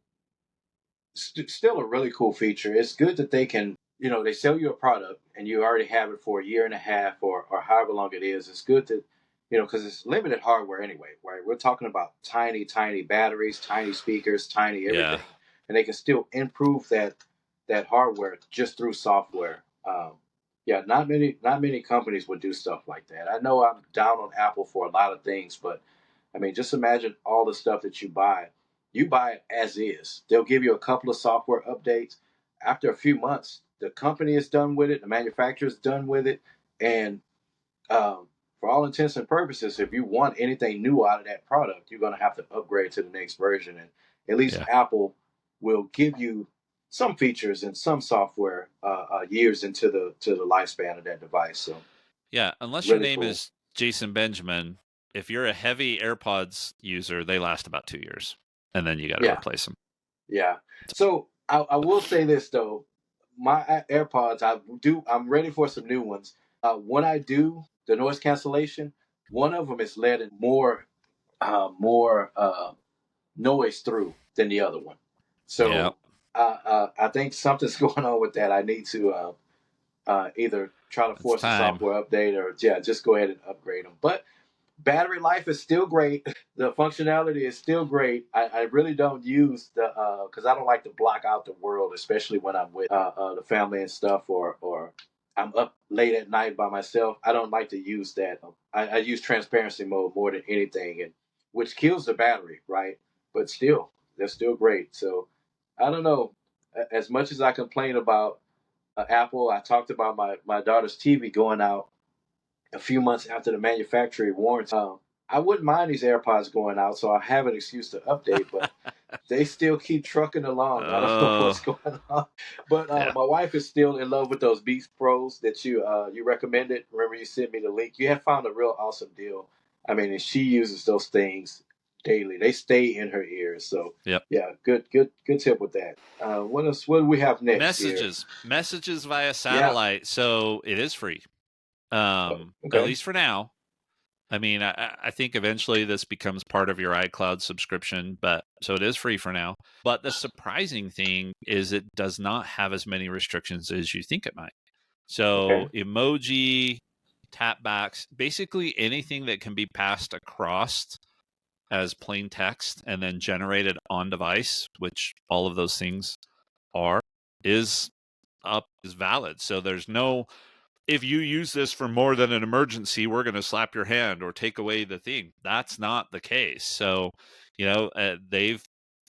still a really cool feature. It's good that they can, they sell you a product and you already have it for a year and a half or however long it is. It's good that, because it's limited hardware anyway, right? We're talking about tiny, tiny batteries, tiny speakers, tiny yeah, everything, and they can still improve that hardware just through software. Yeah, not many companies would do stuff like that. I know I'm down on Apple for a lot of things, but I mean, just imagine all the stuff that you buy. You buy it as is. They'll give you a couple of software updates. After a few months, the company is done with it, the manufacturer is done with it, and um, for all intents and purposes, if you want anything new out of that product, you're going to have to upgrade to the next version. And at least yeah, Apple will give you some features and some software years into the lifespan of that device. So yeah. Unless your really name cool. is Jason Benjamin, if you're a heavy AirPods user, they last about 2 years, and then you got to Yeah, replace them. yeah. So I will say this though, my AirPods, I'm ready for some new ones. When I do the noise cancellation, one of them is letting more noise through than the other one. Yeah, So I think something's going on with that. I need to either try to it's force a time. software update or yeah, just go ahead and upgrade them. But battery life is still great. The functionality is still great. I really don't use the because I don't like to block out the world, especially when I'm with the family and stuff, or I'm up late at night by myself. I don't like to use that. I use transparency mode more than anything, and which kills the battery, right? But still, they're still great. So I don't know. As much as I complain about Apple, I talked about my daughter's TV going out a few months after the manufacturer warranty. I wouldn't mind these AirPods going out, so I have an excuse to update, but they still keep trucking along. I don't know what's Oh, going on. But yeah. my wife is still in love with those Beats Pros that you recommended. Remember, you sent me the link. You have found a real awesome deal. I mean, and she uses those things daily. They stay in her ears. So Yep. yeah, good tip with that. What else? What do we have next here? Messages via Yeah. satellite. So it is free, at Okay. least for now. I mean, I think eventually this becomes part of your iCloud subscription, but so it is free for now. But the surprising thing is it does not have as many restrictions as you think it might. So Okay. emoji, tapbacks, basically anything that can be passed across as plain text and then generated on device, which all of those things are, is valid. So there's no, if you use this for more than an emergency, we're going to slap your hand or take away the thing. That's not the case. So, they've,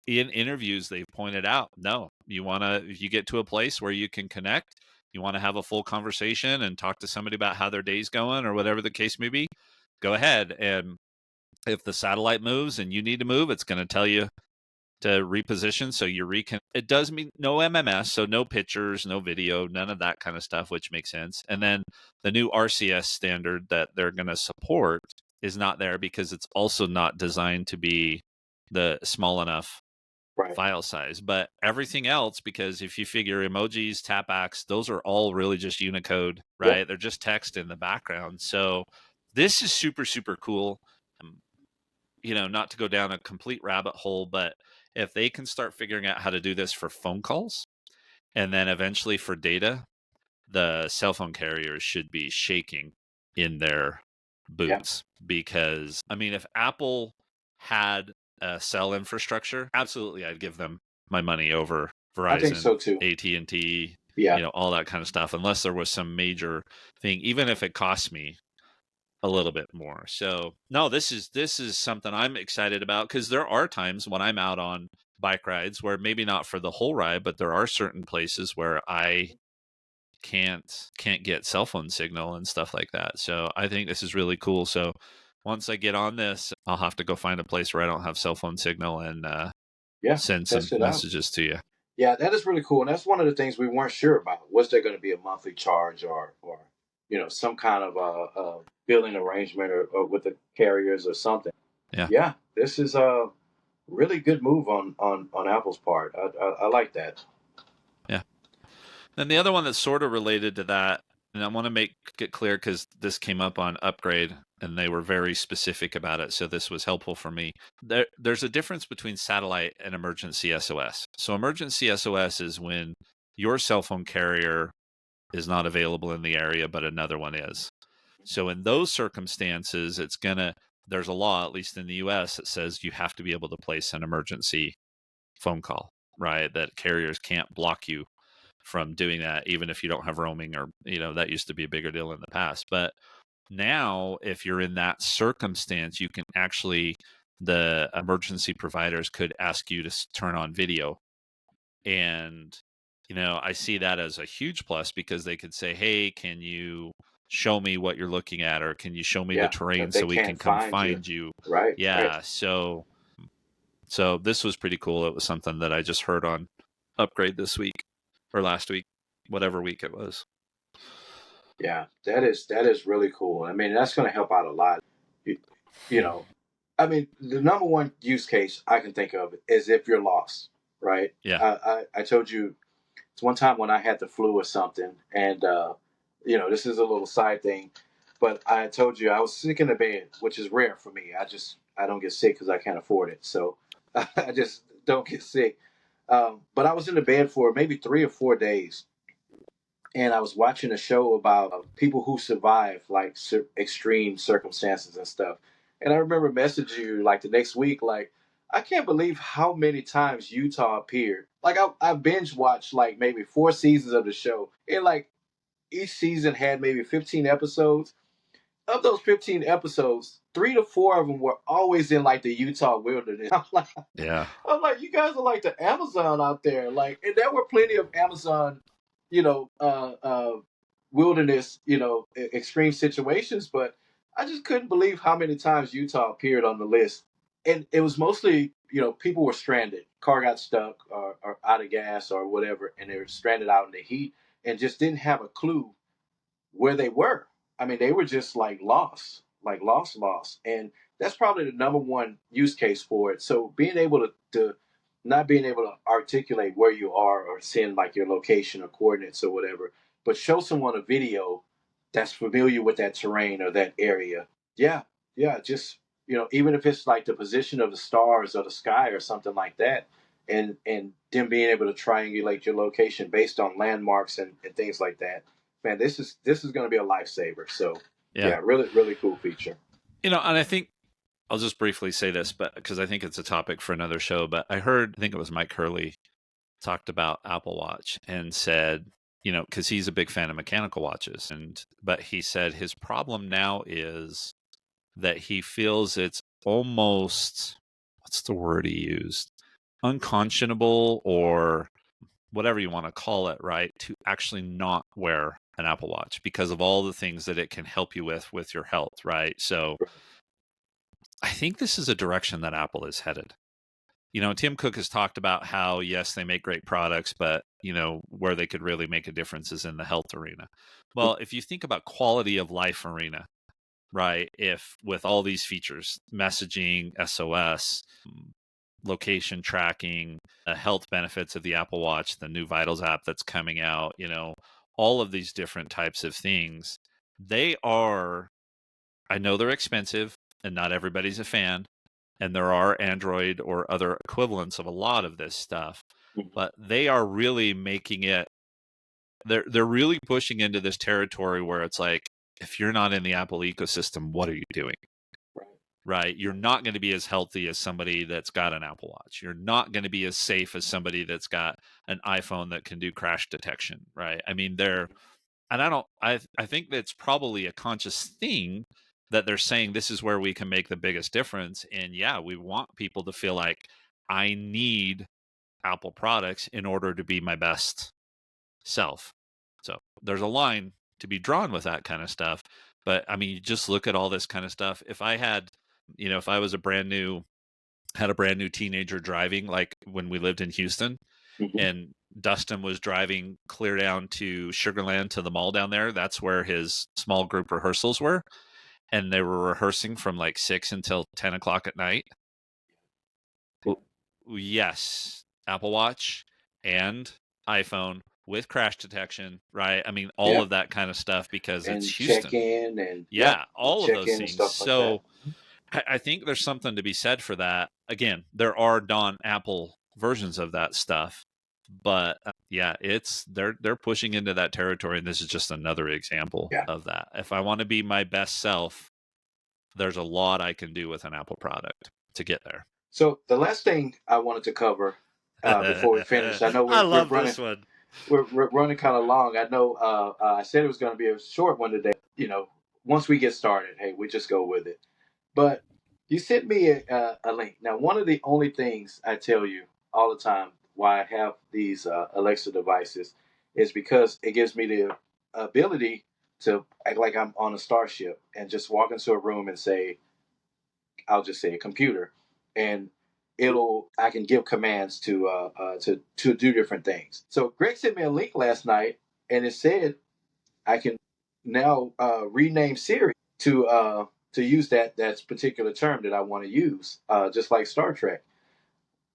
in interviews, they've pointed out, no, if you get to a place where you can connect, you want to have a full conversation and talk to somebody about how their day's going or whatever the case may be, go ahead. And if the satellite moves and you need to move, it's going to tell you to reposition. So you recon. It does mean no MMS, so no pictures, no video, none of that kind of stuff, which makes sense. And then the new RCS standard that they're going to support is not there because it's also not designed to be the small enough Right. file size. But everything else, because if you figure emojis, tapbacks, those are all really just Unicode, Yeah. right? They're just text in the background. So this is super, super cool. Um, not to go down a complete rabbit hole, but if they can start figuring out how to do this for phone calls and then eventually for data, the cell phone carriers should be shaking in their Yeah. boots. Because, I mean, if Apple had a cell infrastructure, absolutely, I'd give them my money over I think Verizon, so too. AT&T, Yeah. all that kind of stuff, unless there was some major thing, even if it cost me a little bit more. So no, this is something I'm excited about because there are times when I'm out on bike rides where maybe not for the whole ride, but there are certain places where I can't get cell phone signal and stuff like that. So I think this is really cool. So once I get on this, I'll have to go find a place where I don't have cell phone signal and Yeah. send some Test it out. messages to you. Yeah, that is really cool, and that's one of the things we weren't sure about. Was there going to be a monthly charge or some kind of billing arrangement or with the carriers or something? Yeah. Yeah, this is a really good move on Apple's part. I like that. Yeah. Then the other one that's sort of related to that and I want to make it clear because this came up on Upgrade and they were very specific about it. So this was helpful for me. There's a difference between satellite and emergency SOS. So emergency SOS is when your cell phone carrier is not available in the area, but another one is. So in those circumstances, there's a law, at least in the US, that says you have to be able to place an emergency phone call, right? That carriers can't block you from doing that, even if you don't have roaming, or, that used to be a bigger deal in the past. But now, if you're in that circumstance, you can actually, the emergency providers could ask you to turn on video. And, I see that as a huge plus because they could say, hey, can you show me what you're looking at? Or can you show me the Yeah, terrain if they so we can can't come find you. find you? Right, right. Yeah. So this was pretty cool. It was something that I just heard on Upgrade this week or last week, whatever week it was. Yeah, that is really cool. I mean, that's going to help out a lot. You, you know, I mean, the number one use case I can think of is if you're lost, right? Yeah. I told you it's one time when I had the flu or something, and this is a little side thing, but I told you I was sick in the bed, which is rare for me. I don't get sick because I can't afford it, so I just don't get sick. But I was in the bed for maybe 3 or 4 days, and I was watching a show about people who survive like extreme circumstances and stuff. And I remember messaging you like the next week, like, I can't believe how many times Utah appeared. Like I binge watched like maybe 4 seasons of the show, and like each season had maybe 15 episodes. Of those 15 episodes, 3 to 4 of them were always in like the Utah wilderness. Yeah. I'm like, you guys are like the Amazon out there. Like, and there were plenty of Amazon, you know, uh, uh, wilderness, extreme situations, but I just couldn't believe how many times Utah appeared on the list. And it was mostly, people were stranded, car got stuck or out of gas or whatever, and they were stranded out in the heat and just didn't have a clue where they were. I mean, they were just like lost, lost. And that's probably the number one use case for it. So being able to not being able to articulate where you are or send like your location or coordinates or whatever, but show someone a video that's familiar with that terrain or that area. Yeah, yeah, just even if it's like the position of the stars or the sky or something like that, and then being able to triangulate your location based on landmarks and things like that, man, this is going to be a lifesaver. So, Yeah. yeah, really, really cool feature. And I think I'll just briefly say this, but because I think it's a topic for another show, but I think it was Mike Hurley talked about Apple Watch and said, because he's a big fan of mechanical watches, but he said his problem now is that he feels it's almost, what's the word he used? Unconscionable, or whatever you want to call it, right? To actually not wear an Apple Watch because of all the things that it can help you with your health, right? So I think this is a direction that Apple is headed. Tim Cook has talked about how, yes, they make great products, but, where they could really make a difference is in the health arena. Well, if you think about quality of life arena, right? If with all these features, messaging, SOS, location tracking, the health benefits of the Apple Watch, the new Vitals app that's coming out, all of these different types of things, I know they're expensive and not everybody's a fan. And there are Android or other equivalents of a lot of this stuff, but they are really making it, they're really pushing into this territory where it's like, if you're not in the Apple ecosystem, what are you doing? Right? You're not going to be as healthy as somebody that's got an Apple Watch. You're not going to be as safe as somebody that's got an iPhone that can do crash detection, right? I mean, I think that's probably a conscious thing that they're saying this is where we can make the biggest difference. And yeah, we want people to feel like I need Apple products in order to be my best self. So there's a line to be drawn with that kind of stuff. But I mean, you just look at all this kind of stuff. If I was had a brand new teenager driving, like when we lived in Houston, and Dustin was driving clear down to Sugarland to the mall down there. That's where his small group rehearsals were. And they were rehearsing from like 6 until 10 o'clock at night. Well, yes, Apple Watch and iPhone with crash detection, right? I mean, all of that kind of stuff because it's And check Houston. in and Yeah, all of check those in and things. stuff like that. So I think there's something to be said for that. Again, there are non-Apple versions of that stuff, but yeah, they're pushing into that territory, and this is just another example Yeah. of that. If I want to be my best self, there's a lot I can do with an Apple product to get there. So the last thing I wanted to cover before we finish, I know I we're love running this one. we're running kind of long. I know I said it was going to be a short one today. Once we get started, hey, we just go with it. But you sent me a link. Now, one of the only things I tell you all the time why I have these Alexa devices is because it gives me the ability to act like I'm on a starship and just walk into a room and say, I'll just say a computer, and I can give commands to do different things. So Greg sent me a link last night, and it said I can now rename Siri to use that particular term that I want to use, just like Star Trek.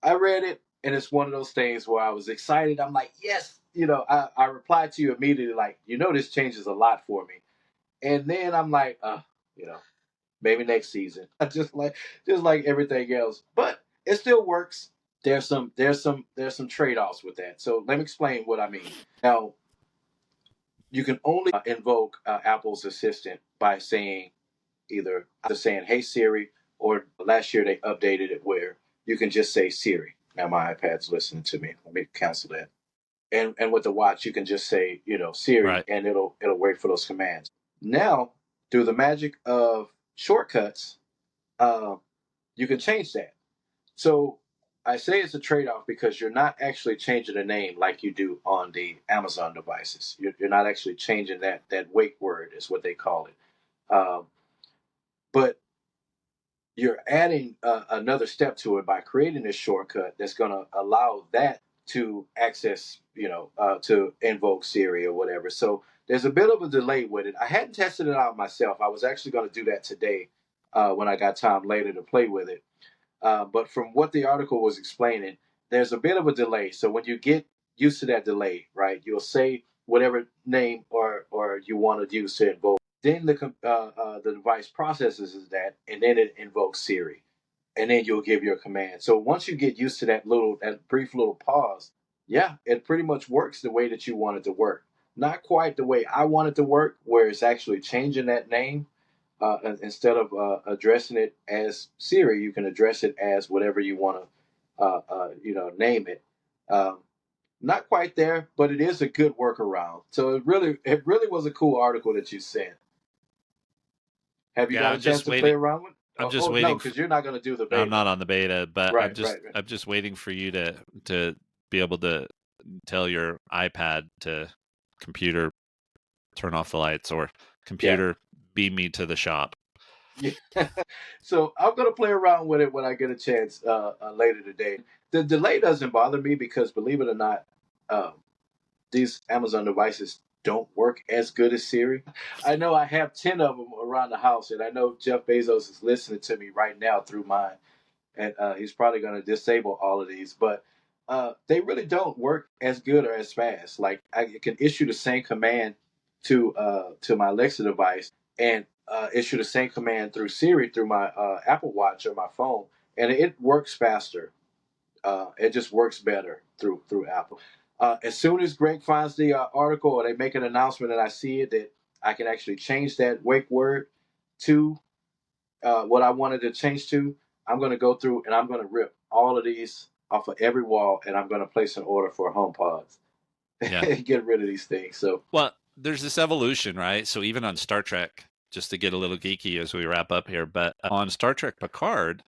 I read it, and it's one of those things where I was excited. I'm like, yes, I replied to you immediately, like, this changes a lot for me. And then I'm like, you know, maybe next season. Just like everything else, but it still works. There's some trade-offs with that. So let me explain what I mean. Now, you can only invoke Apple's assistant by saying either saying "Hey Siri," or last year they updated it where you can just say Siri. Now my iPad's listening to me. Let me cancel that. And with the watch, you can just say Siri, Right. and it'll wait for those commands. Now, through the magic of shortcuts, uh, you can change that. So I say it's a trade-off because you're not actually changing the name like you do on the Amazon devices. You're not actually changing that wake word is what they call it. But you're adding another step to it by creating this shortcut that's going to allow that to access, to invoke Siri or whatever. So there's a bit of a delay with it. I hadn't tested it out myself. I was actually going to do that today when I got time later to play with it. But from what the article was explaining, there's a bit of a delay. So when you get used to that delay, right, you'll say whatever name or you want to use to invoke. Then the device processes that, and then it invokes Siri, and then you'll give your command. So once you get used to that brief little pause, yeah, it pretty much works the way that you want it to work. Not quite the way I want it to work, where it's actually changing that name. Instead of addressing it as Siri, you can address it as whatever you want to, name it. Um, Not quite there, but it is a good workaround. So it really was a cool article that you sent. Have you Yeah, got a chance to play around with? I'm just Oh no, waiting. because you're not going to do the I'm beta. not on the beta, but Right, right, right. I'm just waiting for you to be able to tell your iPad to computer turn off the lights or Yeah. computer beam me to the shop. Yeah. So I'm gonna play around with it when I get a chance later today. The delay doesn't bother me because, believe it or not, um, these Amazon devices don't work as good as Siri. I know I have 10 of them around the house, and I know Jeff Bezos is listening to me right now through mine, and he's probably going to disable all of these, but they really don't work as good or as fast. Like I can issue the same command to my Alexa device and issue the same command through Siri through my Apple Watch or my phone, and it works faster. It just works better through Apple. As soon as Greg finds the article or they make an announcement and I see it, that I can actually change that wake word to what I wanted to change to, I'm going to go through and I'm going to rip all of these off of every wall, and I'm going to place an order for HomePods Yeah. and get rid of these things. So, well, there's this evolution, right? So even on Star Trek, just to get a little geeky as we wrap up here, but on Star Trek Picard,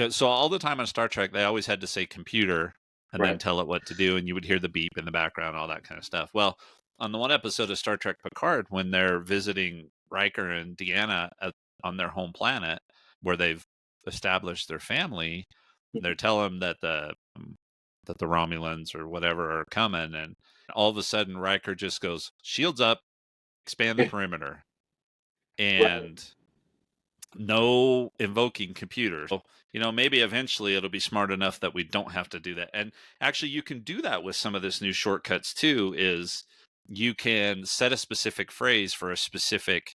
so all the time on Star Trek, they always had to say computer and then right. tell it what to do, and you would hear the beep in the background, all that kind of stuff. Well, on the one episode of Star Trek Picard, when they're visiting Riker and Deanna on their home planet, where they've established their family, they're telling them that the Romulans or whatever are coming, and all of a sudden Riker just goes, "Shields up, expand the perimeter," Right. and no invoking computers. So, maybe eventually it'll be smart enough that we don't have to do that. And actually, you can do that with some of this new shortcuts too, is you can set a specific phrase for a specific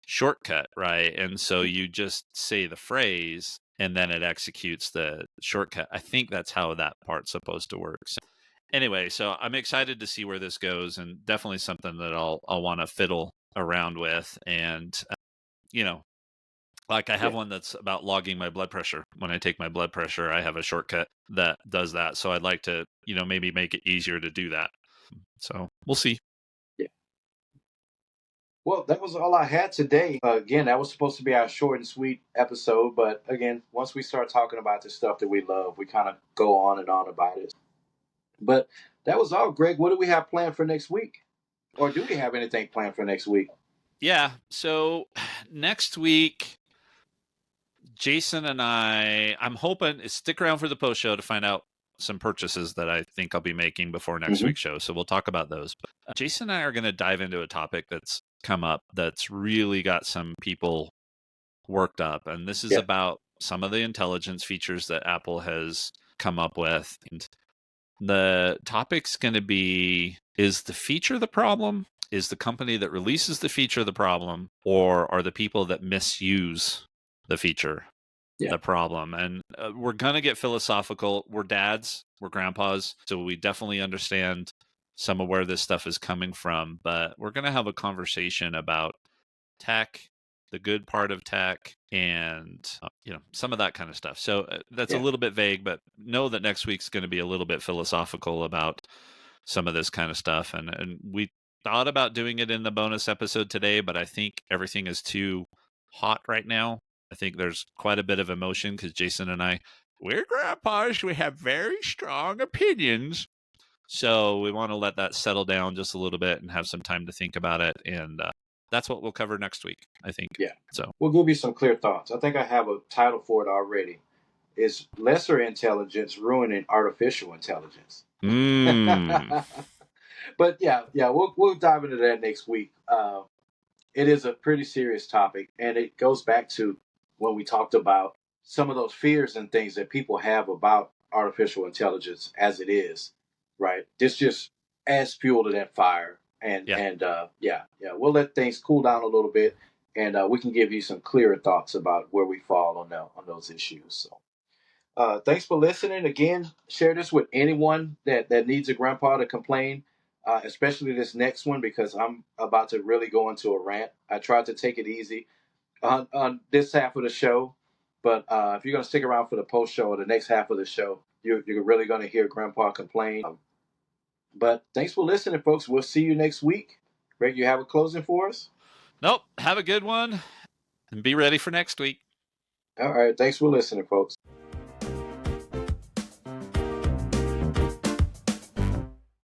shortcut, right? And so you just say the phrase and then it executes the shortcut. I think that's how that part's supposed to work. So anyway, so I'm excited to see where this goes, and definitely something that I'll want to fiddle around with. And like I have one that's about logging my blood pressure. When I take my blood pressure, I have a shortcut that does that. So I'd like to, maybe make it easier to do that. So we'll see. Yeah. Well, that was all I had today. Again, that was supposed to be our short and sweet episode, but again, once we start talking about the stuff that we love, we kind of go on and on about it. But that was all, Greg. What do we have planned for next week? Or do we have anything planned for next week? Yeah. So next week, Jason and I'm hoping stick around for the post show to find out some purchases that I think I'll be making before next week's show. So we'll talk about those. But Jason and I are going to dive into a topic that's come up that's really got some people worked up. And this is about some of the intelligence features that Apple has come up with. And the topic's going to be, is the feature the problem? Is the company that releases the feature the problem? Or are the people that misuse the feature the problem? And we're going to get philosophical. We're dads, we're grandpas, so we definitely understand some of where this stuff is coming from. But we're going to have a conversation about tech, the good part of tech, and some of that kind of stuff. So that's a little bit vague, but know that next week's going to be a little bit philosophical about some of this kind of stuff. And we thought about doing it in the bonus episode today, but I think everything is too hot right now. I think there's quite a bit of emotion because Jason and we're grandpas. We have very strong opinions. So we want to let that settle down just a little bit and have some time to think about it. And that's what we'll cover next week, I think. Yeah. So we'll give you some clear thoughts. I think I have a title for it already. Is lesser intelligence ruining artificial intelligence? But we'll dive into that next week. It is a pretty serious topic, and it goes back to when we talked about some of those fears and things that people have about artificial intelligence as it is, right? This just adds fuel to that fire, and we'll let things cool down a little bit, and we can give you some clearer thoughts about where we fall on those issues. So, thanks for listening. Again, share this with anyone that needs a grandpa to complain. Especially this next one, because I'm about to really go into a rant. I tried to take it easy on this half of the show, but if you're going to stick around for the post show or the next half of the show, you're really going to hear Grandpa complain. But thanks for listening, folks. We'll see you next week. Greg, you have a closing for us? Nope. Have a good one and be ready for next week. All right. Thanks for listening, folks.